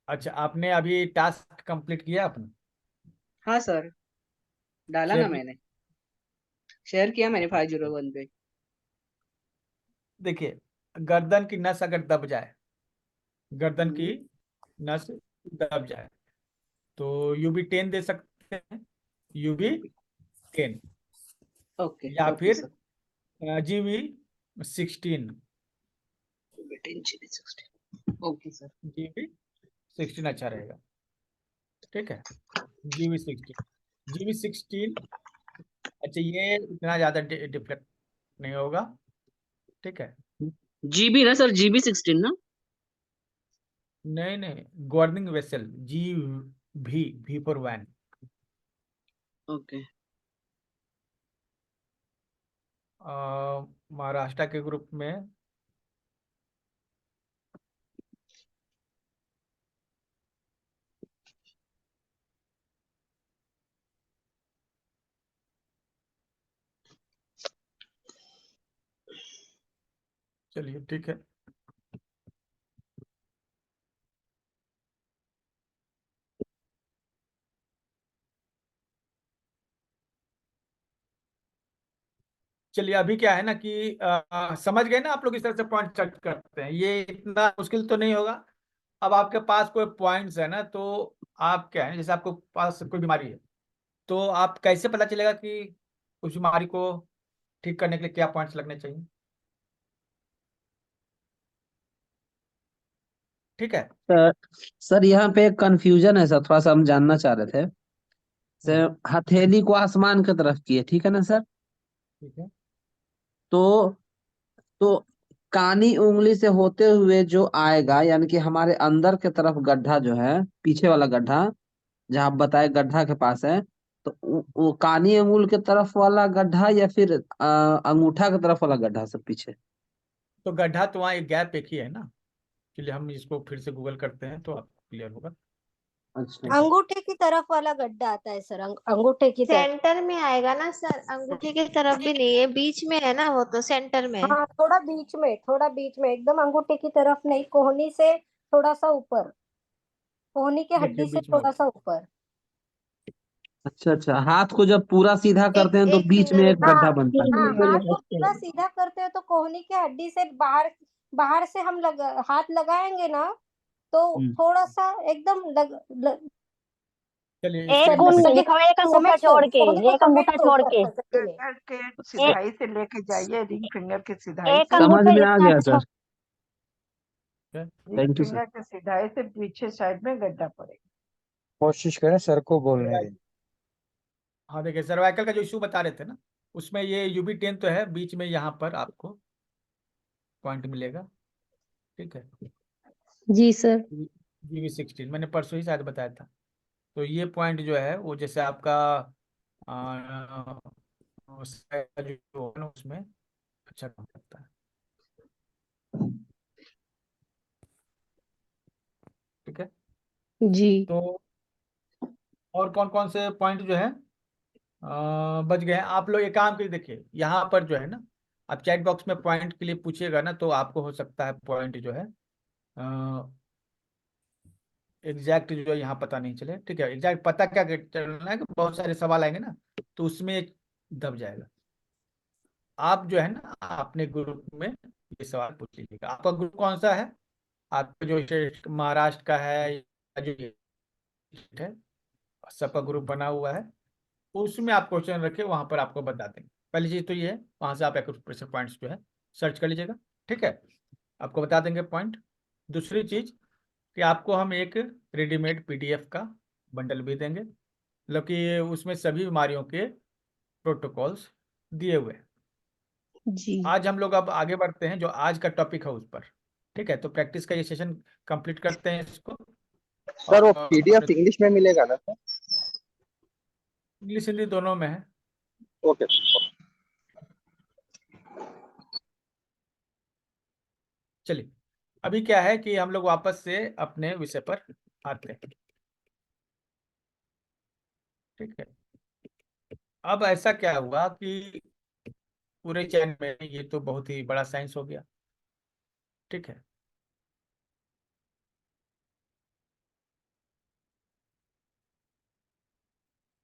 अच्छा, आपने अभी टास्क कंप्लीट किया आपने? हाँ सर, डाला ना शेयर की? मैंने, शेयर किया मैंने 501 पे। देखिए, गर्दन की नस अगर दब जाए, गर्दन की नस दब जाए, तो UB10 दे सकते हैं, UB10, ओके या ओके फिर sir. GB16। Okay sir. GB16 अच्छा रहेगा। ठीक है, GB16। अच्छा, ये इतना ज्यादा डिफरेंट नहीं होगा। ठीक है, जीबी ना सर, GB16 ना? नहीं नहीं, गवर्निंग वेसल, भी फॉर वैन। ओके। महाराष्ट्र के ग्रुप में चलिए ठीक है। चलिए, अभी क्या है ना कि समझ गए ना आप लोग, इस तरह से पॉइंट सर्च करते हैं, ये इतना मुश्किल तो नहीं होगा। अब आपके पास कोई पॉइंट्स है ना, तो आप क्या है, जैसे आपको पास कोई बीमारी है, तो आप कैसे पता चलेगा कि उस बीमारी को ठीक करने के लिए क्या पॉइंट्स लगने चाहिए? ठीक है। सर सर यहाँ पे एक कंफ्यूजन है सर, थोड़ा सा हम जानना चाह रहे थे। सर हथेली को आसमान की तरफ किए, ठीक है ना सर? ठीक है। तो तो कानी उंगली से होते हुए जो आएगा, यानी कि हमारे अंदर के तरफ गड्ढा जो है, पीछे वाला गड्ढा, जहाँ आप बताए गड्ढा के पास है, तो वो कानी अंगुल के तरफ वाला गड्ढा या फिर अंगूठा के तरफ वाला गड्ढा सब पीछे? तो गड्ढा तो वहाँ एक गैप एक ही है ना। चलिए हम इसको फिर से गूगल करते हैं तो आपको क्लियर होगा। अच्छा। ठीक है। अंगूठे की तरफ वाला गड्ढा आता है सर, अंगूठे की तरफ। सेंटर में आएगा ना सर, अंगूठे की तरफ भी नहीं है, बीच में है ना, वो तो सेंटर में है। हाँ थोड़ा बीच में, थोड़ा बीच में, एकदम अंगूठे की तरफ नहीं, कोहनी से थोड़ा सा ऊपर, कोहनी के देखिए हड्डी से बीच में थोड़ा होगा। सा ऊपर। अच्छा अच्छा, हाथ को जब पूरा सीधा एक करते हैं तो एक बीच में फिंगर एक ऊपर। हाँ गड्ढा बनता है। हाँ, हाथ को पूरा सीधा करते हो तो कोहनी के हड्डी से बाहर, बाहर से हम हाथ लगाएंगे ना, तो हम्म। थोड़ा सा एकदम चलिए एक स्क्रीन पे अंगूठा भेज। दिखाओ, एक अंगूठा छोड़ के, एक अंगूठा छोड़ के फिंगर के सिधाई से लेके जाइए, रिंग फिंगर के सिधाई एक से, समझ अंगूठा में आ जितना गया अच्छा। Sir. Ring thank you sir. Finger के सिधाई से पीछे साइड में गड्ढा पड़ेगा। कोशिश करें सर को बोलने की। हाँ देखिए, सर्वाइकल का जो इशू बता रहे थे ना, उसमें ये UB10 तो है, बीच में यहाँ पर आपको पॉइंट मिलेगा। ठीक है। जी सर। GB16 मैंने परसों ही शायद बताया था। तो ये पॉइंट जो है वो जैसे आपका जो है ना, उसमें अच्छा काम करता है। ठीक है। जी। तो और कौन कौन से पॉइंट जो है बच गए हैं, आप लोग एक काम करके देखिए, यहाँ पर जो है ना, आप चैट बॉक्स में पॉइंट के लिए पूछिएगा ना, तो आपको हो सकता है पॉइंट जो है एग्जैक्ट जो है यहाँ पता नहीं चले। ठीक है, एग्जैक्ट पता क्या चलना है कि बहुत सारे सवाल आएंगे ना, तो उसमें एक दब जाएगा। आप जो है ना अपने ग्रुप में ये सवाल पूछ लीजिएगा। आपका ग्रुप कौन सा है? आपका जो स्टेट महाराष्ट्र का है या जो ये है, सबका ग्रुप बना हुआ है, उसमें आप क्वेश्चन रखे, वहां पर आपको बता देंगे। पहली चीज तो ये है, वहां से आप एक प्रेशर पॉइंट्स जो है सर्च कर लीजिएगा। ठीक है, आपको बता देंगे पॉइंट। दूसरी चीज कि आपको हम एक रेडीमेड PDF का बंडल भी देंगे, मतलब कि उसमें सभी बीमारियों के प्रोटोकॉल्स दिए हुए हैं। जी आज हम लोग अब आगे बढ़ते हैं जो आज का टॉपिक है उस पर। ठीक है, तो प्रैक्टिस का ये सेशन कंप्लीट करते हैं इसको। सर वो और अपने पीडीएफ इंग्लिश में मिलेगा ना सर? इंग्लिश हिंदी दोनों में है। ओके। चलिए, अभी क्या है कि हम लोग वापस से अपने विषय पर आते हैं। ठीक है, अब ऐसा क्या हुआ कि पूरे चैन में ये तो बहुत ही बड़ा साइंस हो गया। ठीक है,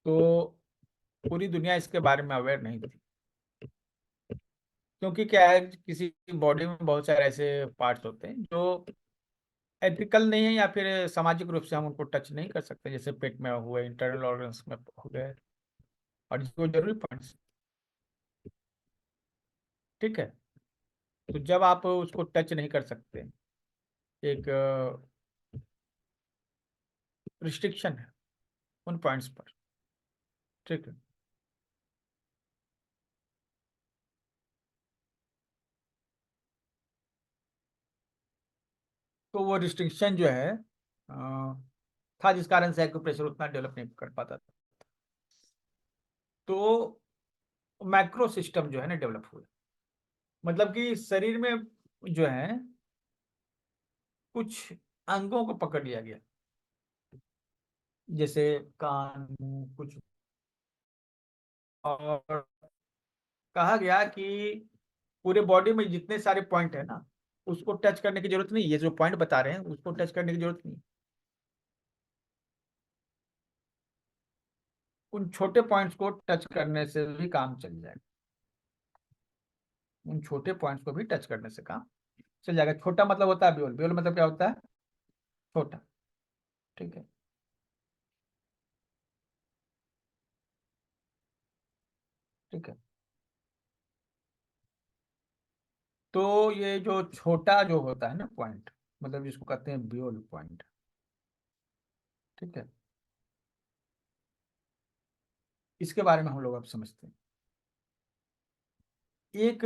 तो पूरी दुनिया इसके बारे में अवेयर नहीं थी, क्योंकि क्या है, किसी बॉडी में बहुत सारे ऐसे पार्ट्स होते हैं जो एथिकल नहीं है या फिर सामाजिक रूप से हम उनको टच नहीं कर सकते, जैसे पेट में हुए, इंटरनल ऑर्गन्स में हो गए, और जिसको जरूरी पॉइंट्स। ठीक है, तो जब आप उसको टच नहीं कर सकते, एक रिस्ट्रिक्शन है उन पॉइंट्स पर। ठीक है, तो वो रिस्ट्रिक्शन जो है था, जिस कारण से एक्यूप्रेशर उतना डेवलप नहीं कर पाता था। तो मैक्रो सिस्टम जो है ना डेवलप हुए, मतलब कि शरीर में जो है कुछ अंगों को पकड़ लिया गया, जैसे कान, मुंह, कुछ। और कहा गया कि पूरे बॉडी में जितने सारे पॉइंट है ना, उसको टच करने की जरूरत नहीं, ये जो पॉइंट बता रहे हैं उसको टच करने की जरूरत नहीं। उन छोटे पॉइंट्स को टच करने से भी काम चल जाएगा। उन छोटे पॉइंट्स को भी टच करने से काम चल जाएगा। छोटा मतलब होता है ब्योल, ब्योल मतलब क्या होता है? छोटा। ठीक है, ठीक है। तो ये जो छोटा जो होता है ना पॉइंट, मतलब जिसको कहते हैं ब्योल पॉइंट। ठीक है, इसके बारे में हम लोग अब समझते हैं। एक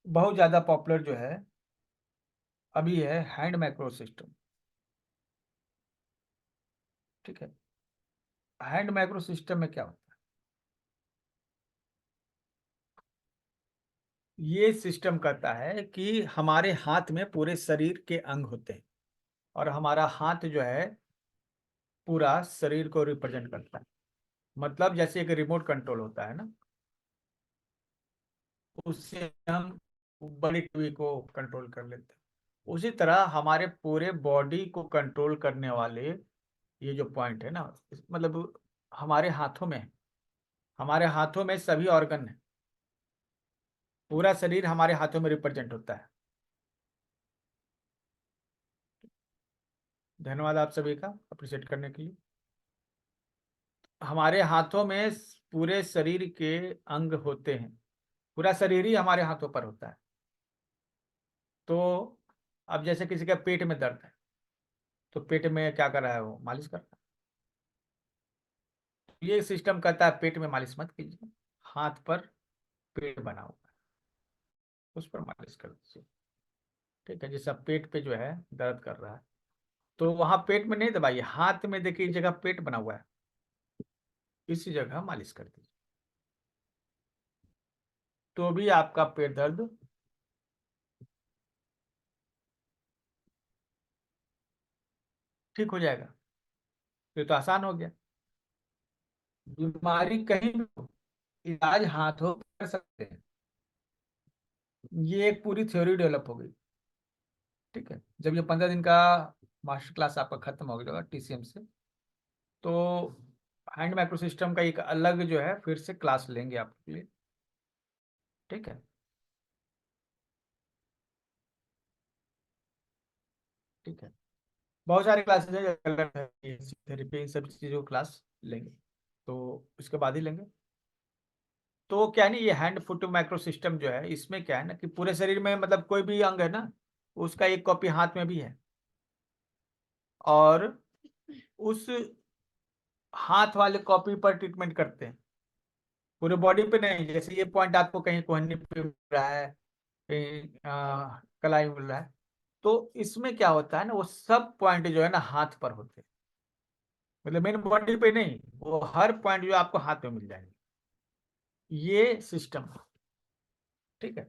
बहुत ज्यादा पॉपुलर जो है अभी है हैंड मैक्रो सिस्टम। ठीक है, हैंड मैक्रो सिस्टम में क्या होता है? ये सिस्टम कहता है कि हमारे हाथ में पूरे शरीर के अंग होते हैं, और हमारा हाथ जो है पूरा शरीर को रिप्रेजेंट करता है। मतलब जैसे एक रिमोट कंट्रोल होता है ना, उससे हम बड़ी टीवी को कंट्रोल कर लेते हैं। उसी तरह हमारे पूरे बॉडी को कंट्रोल करने वाले ये जो पॉइंट है ना, मतलब हमारे हाथों में है। हमारे हाथों में सभी ऑर्गन है, पूरा शरीर हमारे हाथों में रिप्रेजेंट होता है। धन्यवाद आप सभी का अप्रिशिएट करने के लिए। हमारे हाथों में पूरे शरीर के अंग होते हैं, पूरा शरीर ही हमारे हाथों पर होता है। तो अब जैसे किसी का पेट में दर्द है, तो पेट में क्या कर रहा है? वो मालिश कर रहा है। ये सिस्टम कहता है पेट में मालिश मत कीजिए, हाथ पर पेट बना हुआ है, उस पर मालिश कर दीजिए। ठीक है, जैसे अब पेट पे जो है दर्द कर रहा है, तो वहां पेट में नहीं दबाइए, हाथ में देखिए इस जगह पेट बना हुआ है, इसी जगह मालिश कर दीजिए, तो भी आपका पेट दर्द ठीक हो जाएगा। ये तो आसान हो गया। बीमारी कहीं भी हो, इलाज हाथों पे कर सकते हैं। ये एक पूरी थ्योरी डेवलप हो गई। ठीक है, जब ये 15 दिन का मास्टर क्लास आपका खत्म हो गया टीसीएम से, तो हैंड माइक्रो सिस्टम का एक अलग जो है फिर से क्लास लेंगे आपके लिए। ठीक है, ठीक है। बहुत सारे क्लासेस हैं, अलग है, थेरेपी, इन सब चीज़ों को क्लास लेंगे, तो इसके बाद ही लेंगे। तो क्या है ना, ये हैंड फुट माइक्रो सिस्टम जो है, इसमें क्या है ना कि पूरे शरीर में मतलब कोई भी अंग है ना, उसका एक कॉपी हाथ में भी है, और उस हाथ वाले कॉपी पर ट्रीटमेंट करते हैं। पूरे बॉडी पे नहीं। जैसे ये पॉइंट आपको कहीं कोहनी पे मिल रहा है, कहीं कलाई मिल रहा है, तो इसमें क्या होता है ना, वो सब पॉइंट जो है ना हाथ पर होते हैं। मतलब मेन बॉडी पे नहीं, वो हर पॉइंट जो आपको हाथ में मिल जाएंगे। ये सिस्टम है, ठीक है।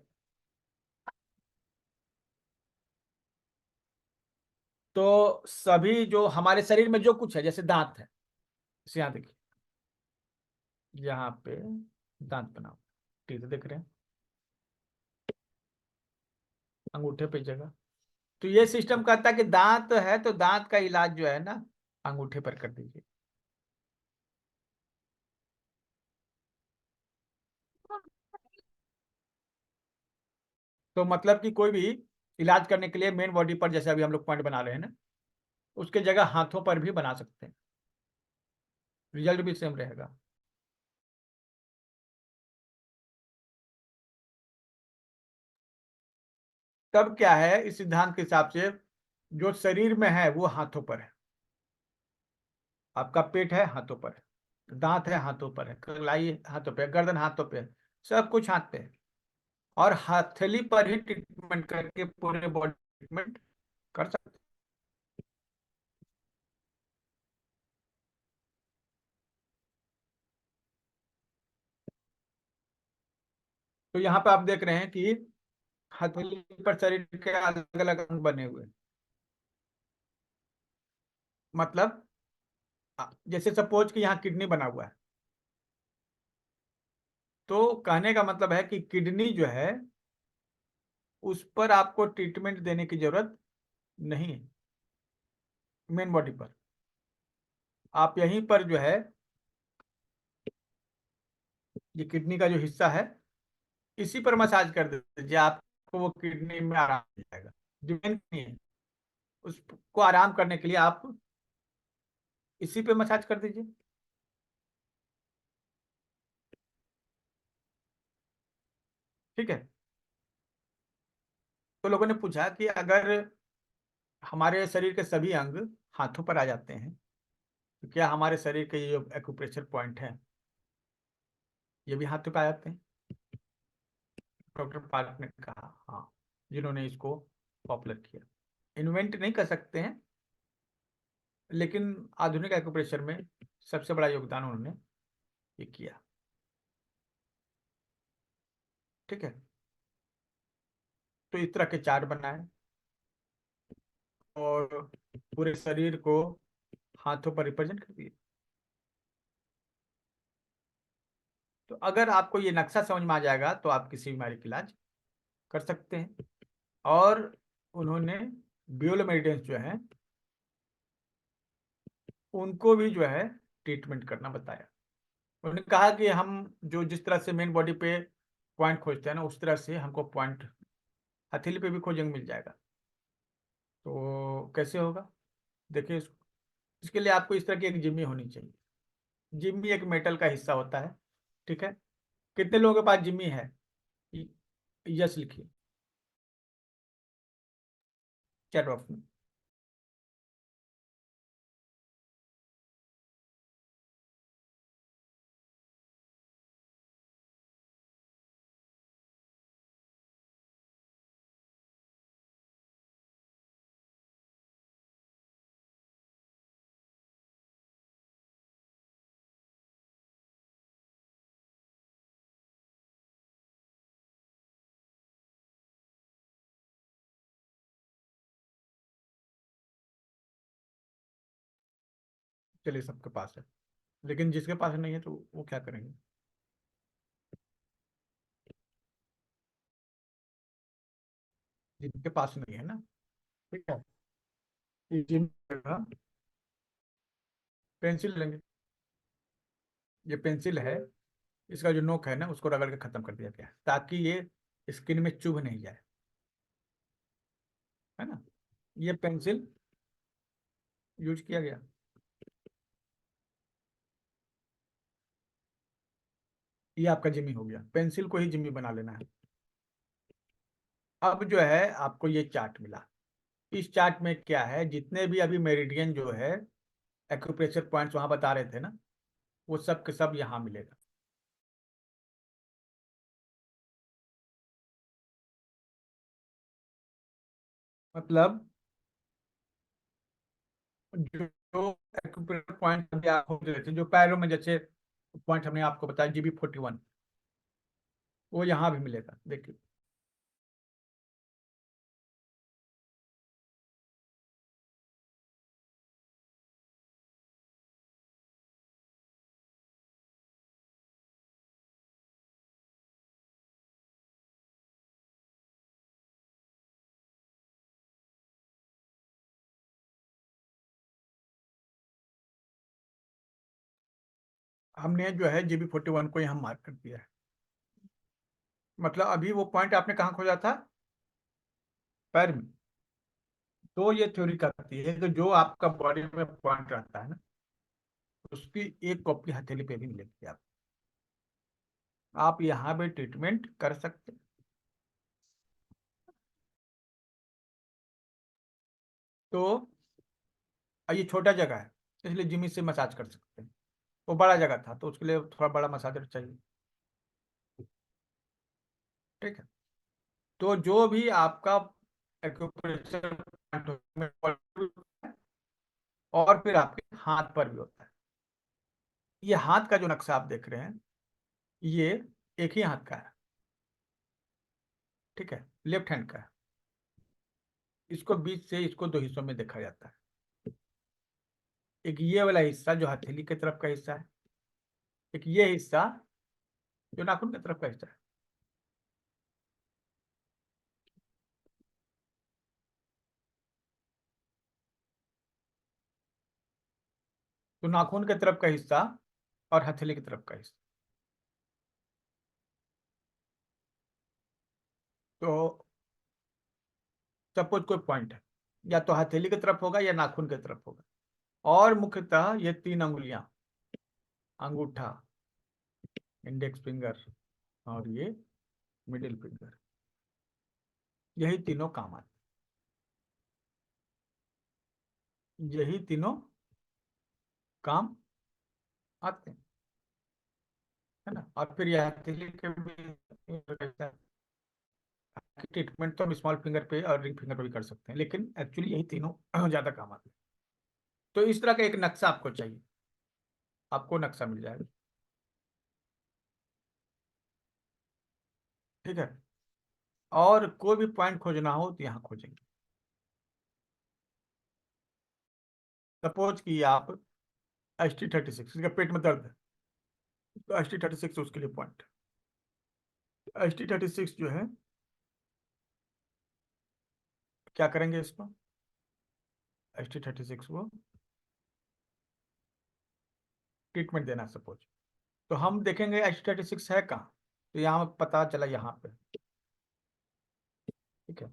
तो सभी जो हमारे शरीर में जो कुछ है, जैसे दांत है, इसे यहाँ देखिए, यहाँ पे दांत बना हुआ, टीथ देख रहे हैं, अंगूठे पे जगह। तो ये सिस्टम कहता है कि दांत है तो दांत का इलाज जो है ना अंगूठे पर कर दीजिए। तो मतलब कि कोई भी इलाज करने के लिए मेन बॉडी पर, जैसे अभी हम लोग पॉइंट बना रहे हैं ना, उसके जगह हाथों पर भी बना सकते हैं, रिजल्ट भी सेम रहेगा। तब क्या है, इस सिद्धांत के हिसाब से जो शरीर में है वो हाथों पर है। आपका पेट है, हाथों पर है, दांत है, हाथों पर है, कलाई हाथों पे है, गर्दन हाथों पे है, सब कुछ हाथ पे है। और हथेली पर ही ट्रीटमेंट करके पूरे बॉडी ट्रीटमेंट कर सकते हैं। तो यहाँ पे आप देख रहे हैं कि हथेली पर शरीर के अलग अलग अंग बने हुए हैं। मतलब जैसे सपोज कि यहाँ किडनी बना हुआ है, तो कहने का मतलब है कि किडनी जो है उस पर आपको ट्रीटमेंट देने की जरूरत नहीं है। मेन बॉडी पर आप यहीं पर जो है, ये किडनी का जो हिस्सा है, इसी पर मसाज कर दीजिए, आपको वो किडनी में आराम मिल जाएगा। जो मेन नहीं है, उसको आराम करने के लिए आप इसी पे मसाज कर दीजिए। ठीक है। तो लोगों ने पूछा कि अगर हमारे शरीर के सभी अंग हाथों पर आ जाते हैं, तो क्या हमारे शरीर के ये एक्यूप्रेशर पॉइंट है ये भी हाथों पे आ जाते हैं? डॉक्टर पार्क ने कहा हाँ, जिन्होंने इसको पॉपुलर किया। इन्वेंट नहीं कर सकते हैं, लेकिन आधुनिक एक्यूप्रेशर में सबसे बड़ा योगदान उन्होंने ये किया। ठीक है। तो इस तरह के चार्ट बनाए और पूरे शरीर को हाथों पर रिप्रेजेंट कर दिए। तो अगर आपको ये नक्शा समझ में आ जाएगा तो आप किसी बीमारी का इलाज कर सकते हैं। और उन्होंने बियोलोमेडियंस जो है उनको भी जो है ट्रीटमेंट करना बताया। उन्होंने कहा कि हम जो जिस तरह से मेन बॉडी पे पॉइंट खोजते हैं ना, उस तरह से हमको पॉइंट हथेली पे भी खोजेंगे, मिल जाएगा। तो कैसे होगा, देखिए इसके लिए आपको इस तरह की एक जिम्मी होनी चाहिए। जिम्मी एक मेटल का हिस्सा होता है। ठीक है। कितने लोगों के पास जिम्मी है? यस लिखिए चैट बॉक्स में। चलिए सबके पास है, लेकिन जिसके पास नहीं है तो वो क्या करेंगे? जिनके पास नहीं है ना, ठीक है, ये जिम्मी पेंसिल लेंगे। ये पेंसिल है, इसका जो नोक है ना उसको रगड़ के खत्म कर दिया गया है, ताकि ये स्किन में चुभ नहीं जाए, है ना। ये पेंसिल यूज किया गया। ये आपका जिम्मी हो गया, पेंसिल को ही जिम्मी बना लेना है। अब जो है आपको ये चार्ट मिला। इस चार्ट में क्या है, जितने भी अभी मेरिडियन जो है एक्यूप्रेशर पॉइंट्स वहां बता रहे थे ना, वो सब के सब यहाँ मिलेगा। मतलब जो एक्यूप्रेशर पॉइंट अभी आप खोज रहे थे, जो पैरों में जैसे पॉइंट हमने आपको बताया GB41, वो यहाँ भी मिलेगा। देखिए हमने जो है GB41 को यहाँ मार्क कर दिया है। मतलब अभी वो पॉइंट आपने कहाँ खोजा था? पैर में। तो ये थ्योरी कहती है कि जो आपका बॉडी में पॉइंट रहता है ना, उसकी एक कॉपी हथेली पे भी मिलेगी। आप यहाँ पे ट्रीटमेंट कर सकते हैं। तो ये छोटा जगह है, इसलिए जिमी से मसाज कर सकते हैं। वो बड़ा जगह था तो उसके लिए थोड़ा बड़ा मसाजर चाहिए। ठीक है। तो जो भी आपका एक्यूप्रेशर और फिर आपके हाथ पर भी होता है। ये हाथ का जो नक्शा आप देख रहे हैं, ये एक ही हाथ का है। ठीक है, लेफ्ट हैंड का है। इसको बीच से इसको दो हिस्सों में देखा जाता है। एक ये वाला हिस्सा जो हथेली की तरफ का हिस्सा है, एक ये हिस्सा जो नाखून की तरफ का हिस्सा है। तो नाखून की तरफ का हिस्सा और हथेली की तरफ का हिस्सा। तो सपोज कोई पॉइंट है, या तो हथेली की तरफ होगा या नाखून की तरफ होगा। और मुख्यतः ये तीन अंगुलियां, अंगूठा, इंडेक्स फिंगर और ये मिडिल फिंगर, यही तीनों काम आते हैं। यही तीनों काम आते हैं, है ना। और फिर यह हथेली के भी ट्रीटमेंट तो हम स्मॉल फिंगर पे और रिंग फिंगर पे भी कर सकते हैं, लेकिन एक्चुअली यही तीनों ज्यादा काम आते हैं। तो इस तरह का एक नक्शा आपको चाहिए, आपको नक्शा मिल जाएगा। ठीक है। और कोई भी पॉइंट खोजना हो तो यहाँ खोजेंगे। सपोज कि आप ST36, इसका पेट में दर्द है, तो ST36 उसके लिए पॉइंट। ST36 जो है, क्या करेंगे इसको? ST36 को ट्रीटमेंट देना सपोज, तो हम देखेंगे ST36 है कहाँ। तो यहाँ पता चला यहाँ पे। ठीक है।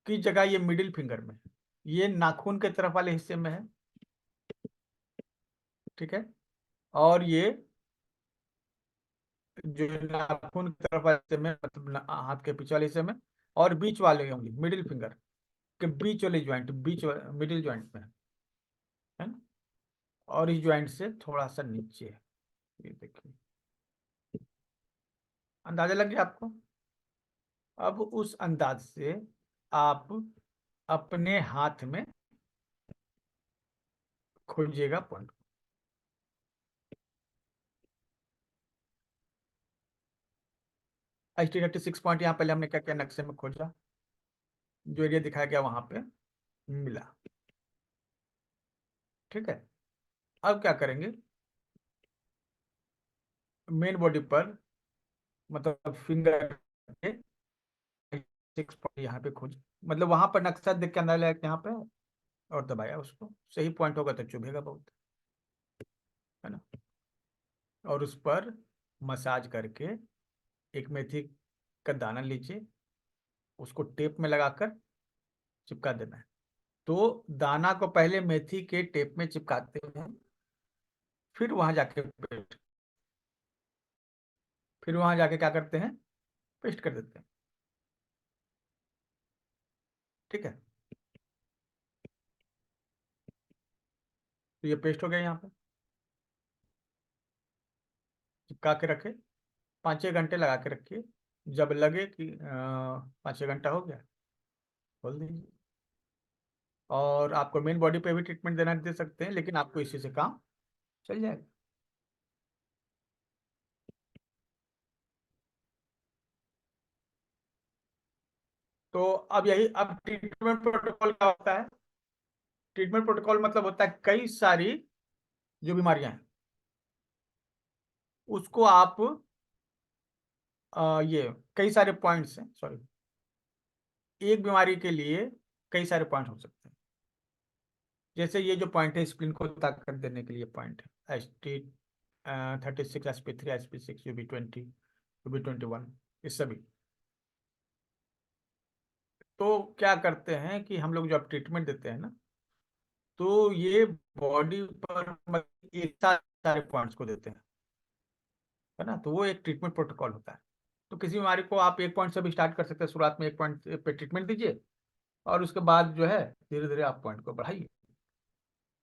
किस जगह? ये मिडिल फिंगर में, ये नाखून के तरफ वाले हिस्से में है। ठीक है। और ये जो नाखून की तरफ वाले हिस्से में, मतलब हाथ के पीछे वाले हिस्से में, और बीच वाले उंगली मिडिल फिंगर के बीच वाले ज्वाइंट, मिडिल ज्वाइंट में है ना। और इस ज्वाइंट से थोड़ा सा नीचे है। ये देखिए, अंदाजा लग गया आपको? अब उस अंदाज से आप अपने हाथ में खोजिएगा पॉइंट। ST36 पॉइंट यहाँ पहले हमने क्या किया, नक्शे में खोजा, जो एरिया दिखाया गया वहां पे मिला। ठीक है। अब क्या करेंगे, मेन बॉडी पर, मतलब फिंगर के 6 पॉइंट यहाँ पे खोज, मतलब वहां पर नक्शा देख के अंदाजा लगा कि यहाँ पे है, और दबाया उसको। सही पॉइंट होगा तो चुभेगा बहुत, है ना। और उस पर मसाज करके एक मेथी का दाना लीजिए, उसको टेप में लगाकर चिपका देना है। तो दाना को पहले मेथी के टेप में चिपकाते हैं, फिर वहां जाके पेस्ट, फिर वहां जाके क्या करते हैं, पेस्ट कर देते हैं। ठीक है। तो ये पेस्ट हो गया। यहाँ पे चिपका के रखे, 5-6 घंटे लगा के रखिए। जब लगे कि 5-6 घंटा हो गया, खोल दीजिए। और आपको मेन बॉडी पे भी ट्रीटमेंट देना दे सकते हैं, लेकिन आपको इसी से काम चल जाएगा। तो अब यही, अब ट्रीटमेंट प्रोटोकॉल क्या होता है? ट्रीटमेंट प्रोटोकॉल मतलब होता है कई सारी जो बीमारियां हैं उसको आप ये कई सारे पॉइंट्स हैं, सॉरी, एक बीमारी के लिए कई सारे पॉइंट हो सकते हैं। जैसे ये जो पॉइंट है स्प्लिन को ताकत देने के लिए पॉइंट है, ST36, SP3, SP6, UB20, UB21, ये सभी। तो क्या करते हैं कि हम लोग जब ट्रीटमेंट देते हैं ना, तो ये बॉडी पर एक साथ सारे पॉइंट्स को देते हैं, है ना। तो वो एक ट्रीटमेंट प्रोटोकॉल होता है। तो किसी बीमारी को आप एक पॉइंट से भी स्टार्ट कर सकते हैं, शुरुआत में एक पॉइंट पे ट्रीटमेंट दीजिए, और उसके बाद जो है धीरे धीरे आप पॉइंट को बढ़ाइए।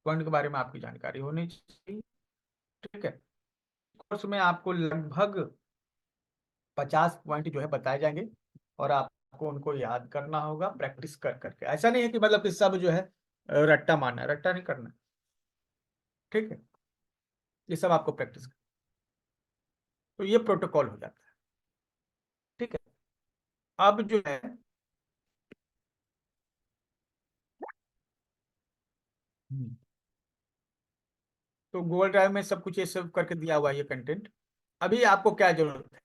पॉइंट के बारे में आपकी जानकारी होनी चाहिए, ठीक है। कोर्स में आपको लगभग 50 पॉइंट जो है बताए जाएंगे, और आपको उनको याद करना होगा प्रैक्टिस कर करके। ऐसा नहीं है कि मतलब कि सब जो है रट्टा मारना है, रट्टा नहीं करना है, ठीक है। ये सब आपको प्रैक्टिस कर, तो ये प्रोटोकॉल हो जाता है, ठीक है। अब जो है तो गूगल ड्राइव में सब कुछ ये सब करके दिया हुआ है ये कंटेंट। अभी आपको क्या जरूरत है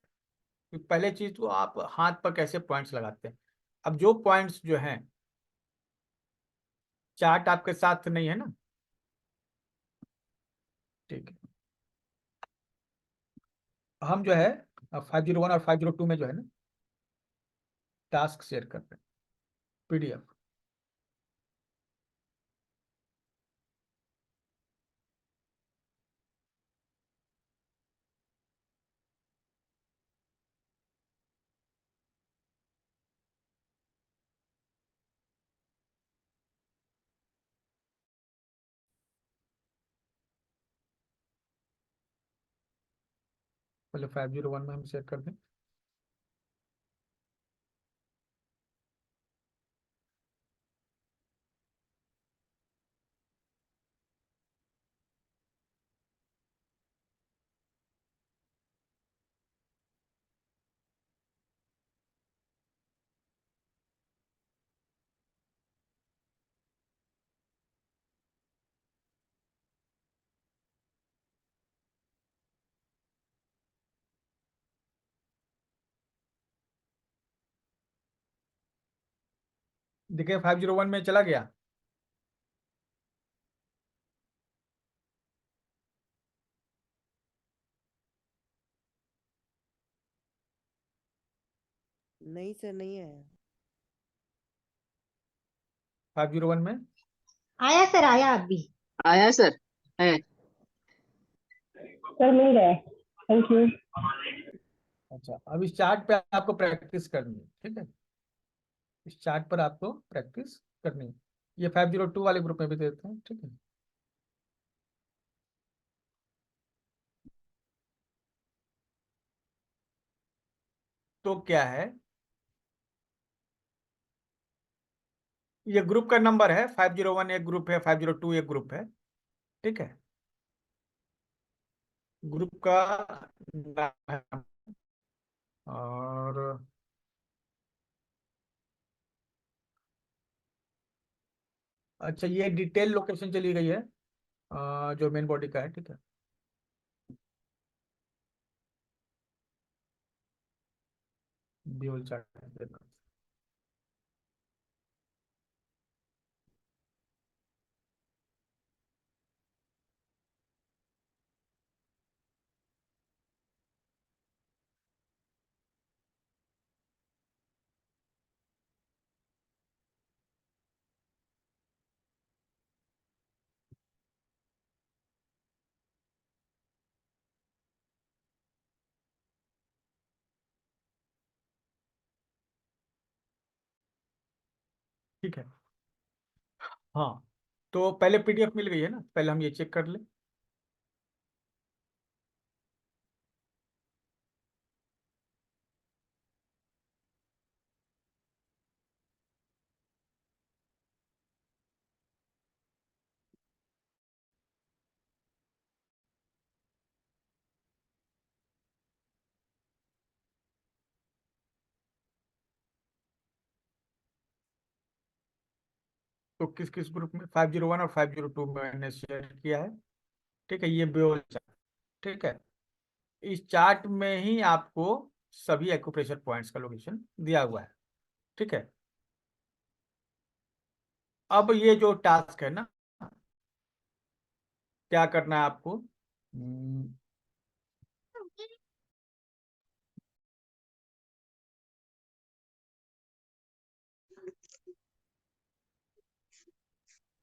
कि पहले चीज तो आप हाथ पर कैसे पॉइंट्स लगाते हैं। अब जो पॉइंट्स जो हैं, चार्ट आपके साथ नहीं है ना, ठीक है। हम जो है 501 और 502 में जो है ना टास्क शेयर कर रहे हैं, PDF। पहले 501 में हम शेयर कर दें। देखिए 501 में चला गया। नहीं सर, नहीं आया। 501 में आया सर, आया अभी। आया सर है। सर मिल गया, थैंक यू। अच्छा, अब इस चार्ट पे आपको प्रैक्टिस करनी है, ठीक है। इस चार्ट पर आपको प्रैक्टिस करनी है। ये 502 वाले ग्रुप में भी देते हैं, ठीक है। तो क्या है, ये ग्रुप का नंबर है 501, एक ग्रुप है 502, एक ग्रुप है, ठीक है। ग्रुप का नाम है, और अच्छा ये डिटेल लोकेशन चली गई है जो मेन बॉडी का है, ठीक है। ड्यूल चार्ट, ठीक है। हाँ, तो पहले PDF मिल गई है ना, पहले हम ये चेक कर ले। तो किस किस ग्रुप में 501 और 502 में मैंने शेयर किया है। ठीक है, ये बियोल चार्ट। ठीक है, इस चार्ट में ही आपको सभी एक्यूप्रेशर पॉइंट्स का लोकेशन दिया हुआ है। ठीक है, अब ये जो टास्क है ना, क्या करना है आपको,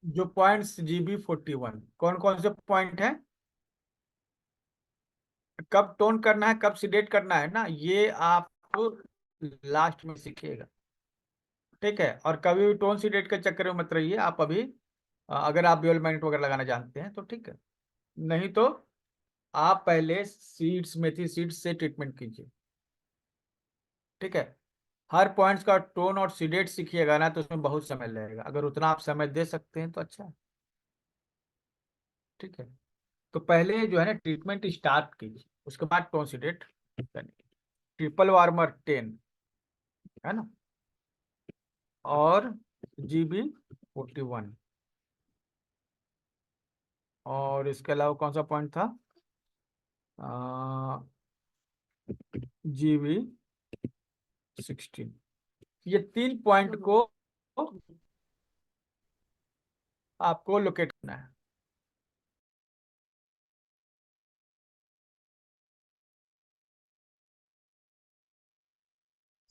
जो पॉइंट्स GB41 कौन कौन से पॉइंट हैं, कब टोन करना है, कब सिडेट करना है ना, ये आप लास्ट में सीखिएगा। ठीक है, और कभी भी टोन सिडेट के चक्कर में मत रहिए आप अभी। अगर आप ड्यूल मैग्नेट वगैरह लगाना जानते हैं तो ठीक है, नहीं तो आप पहले सीड्स मेथी सीड्स से ट्रीटमेंट कीजिए। ठीक है, हर पॉइंट्स का टोन और सिडेट सीखिएगा ना, तो उसमें बहुत समय लगेगा। अगर उतना आप समय दे सकते हैं तो अच्छा है। ठीक है, तो पहले जो है ना ट्रीटमेंट स्टार्ट कीजिए, उसके बाद टोन सिडेट करिए। ट्रिपल वार्मर 10 है ना, और GB41, और इसके अलावा कौन सा पॉइंट था, GB16। ये 3 पॉइंट को आपको लोकेट करना है।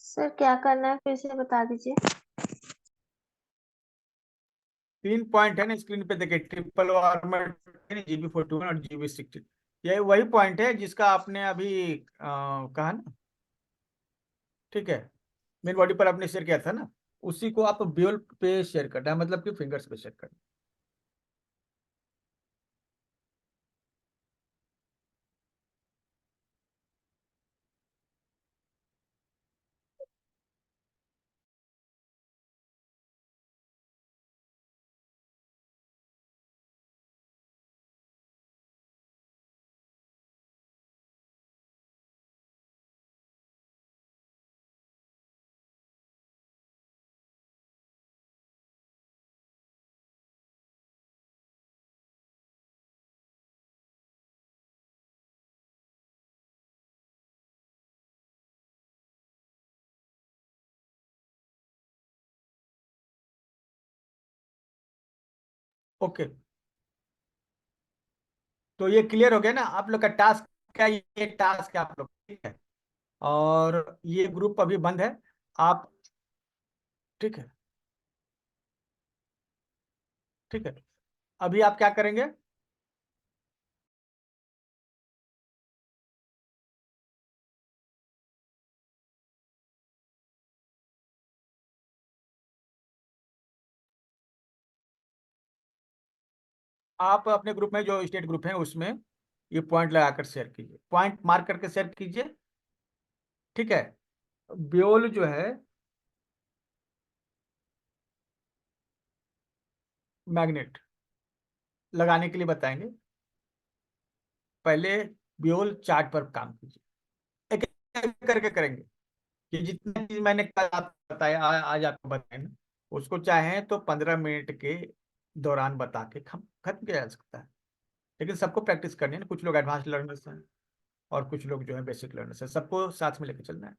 सर क्या करना है फिर से बता दीजिए। 3 पॉइंट है ना स्क्रीन पे, देखिए ट्रिपल वार्मर, GB41 और GB16। ये वही पॉइंट है जिसका आपने अभी कहा ना। ठीक है, मेन बॉडी पर आपने शेयर किया था ना, उसी को आप ब्यूल पे शेयर करना है, मतलब कि फिंगर्स पे शेयर करना है। ओके, तो ये क्लियर हो गया ना आप लोग का टास्क, क्या ये टास्क है आप लोग। ठीक है, और ये ग्रुप अभी बंद है आप। ठीक है, ठीक है, अभी आप क्या करेंगे, आप अपने ग्रुप में जो स्टेट ग्रुप है उसमें ये पॉइंट लगाकर शेयर कीजिए, पॉइंट मार्क करके शेयर कीजिए। ठीक है, ब्योल जो है मैग्नेट लगाने के लिए बताएंगे, पहले ब्योल चार्ट पर काम कीजिए, एक एक करके करेंगे। कि जितनी चीज मैंने कल आपको बताया, आज आपको बताया ना, उसको चाहे तो 15 मिनट के दौरान बता के खत्म किया जा सकता है। लेकिन सबको प्रैक्टिस करनी है ना, कुछ लोग एडवांस लर्नर्स हैं और कुछ लोग जो है बेसिक लर्नर्स हैं, सबको साथ में लेकर चलना है।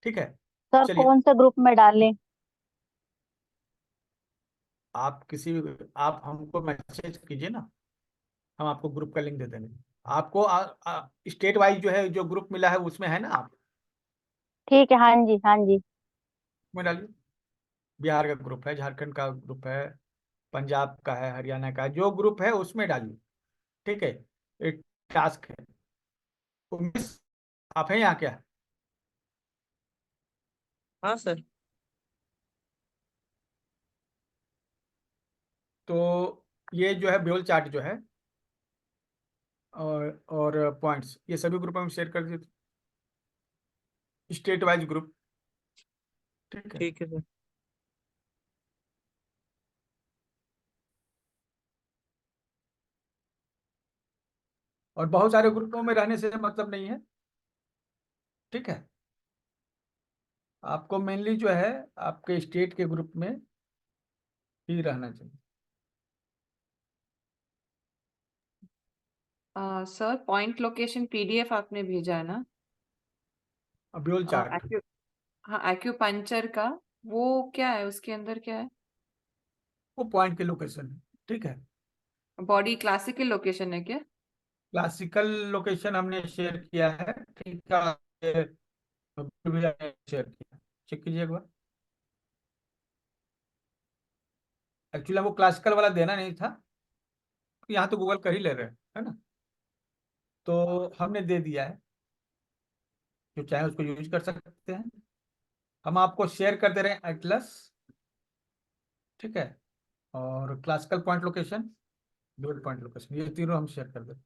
ठीक है, सर चलिए, कौन सा ग्रुप में डालें? आप किसी भी आप हमको मैसेज कीजिए ना, हम आपको ग्रुप का लिंक दे देंगे। आपको स्टेट वाइज जो है जो ग्रुप मिला है उसमें है ना, आप ठीक है, हाँ जी हाँ जी। में डालिए। बिहार का ग्रुप है, झारखंड का ग्रुप है, पंजाब का है, हरियाणा का है, जो ग्रुप है उसमें डालिए। ठीक है, एक टास्क है। उमेश, आप हैं यहाँ क्या, हाँ सर। तो ये जो है ब्योल चार्ट जो है और पॉइंट्स ये सभी ग्रुप में शेयर कर दीजिए, स्टेट वाइज ग्रुप। ठीक है, ठीक है सर। और बहुत सारे ग्रुपों में रहने से मतलब नहीं है। ठीक है, आपको मेनली जो है आपके स्टेट के ग्रुप में ही रहना चाहिए। सर पॉइंट लोकेशन पीडीएफ आपने भेजा है ना? अब्योल चार्ट, एक्यू हाँ, एक्यूपंक्चर का वो क्या है, उसके अंदर क्या है? वो पॉइंट की लोकेशन है, ठीक है। बॉडी क्लासिकल लोकेशन है क्या? क्लासिकल लोकेशन हमने शेयर किया है, ठीक है। ये शेयर किया, चेक कीजिए एक बार। एक्चुअली हमको क्लासिकल वाला देना नहीं था, यहाँ तो गूगल कर ही ले रहे हैं, है ना। तो हमने दे दिया है, जो चाहे उसको यूज कर सकते हैं। हम आपको शेयर कर दे रहे हैं एटलस, ठीक है, और classical point location, dual point location, ये तीनों हम शेयर कर दे रहे हैं।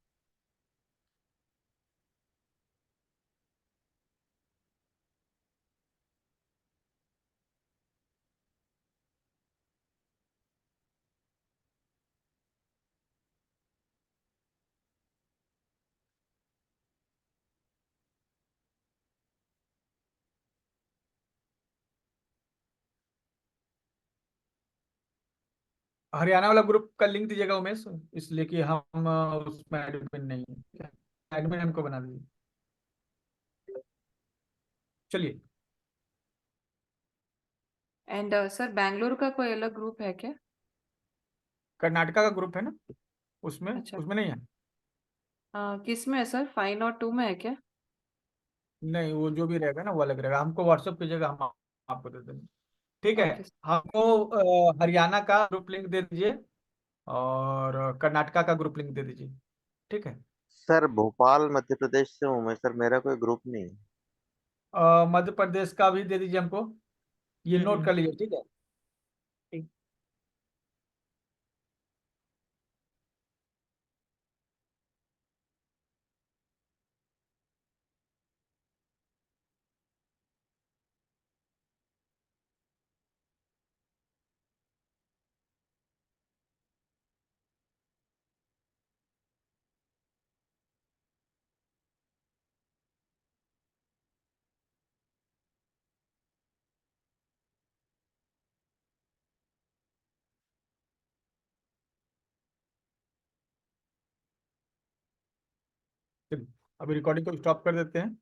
हरियाणा वाला ग्रुप का लिंक दीजिएगा उमेश, इसलिए कि हम उसमें एडमिन नहीं है, ठीक है। एडमिन हमको बना दीजिए। चलिए। एंड सर बैंगलोर का कोई अलग ग्रुप है क्या? कर्नाटका का ग्रुप है ना, उसमें अच्छा। उसमें नहीं है। किस में है सर, 5 और 2 में है क्या? नहीं, वो जो भी रहेगा ना वो अलग रहेगा, हमको व्हाट्सअप कीजिएगा, हम आपको दे देंगे, ठीक है। ओके। हमको हरियाणा का ग्रुप लिंक दे दीजिए, और कर्नाटका का ग्रुप लिंक दे दीजिए, ठीक है। सर भोपाल मध्य प्रदेश से हूँ मैं सर, मेरा कोई ग्रुप नहीं है। मध्य प्रदेश का भी दे दीजिए हमको, ये नोट हम्म। कर लीजिए, ठीक है। ठीक। चलिए, अभी रिकॉर्डिंग को स्टॉप कर देते हैं।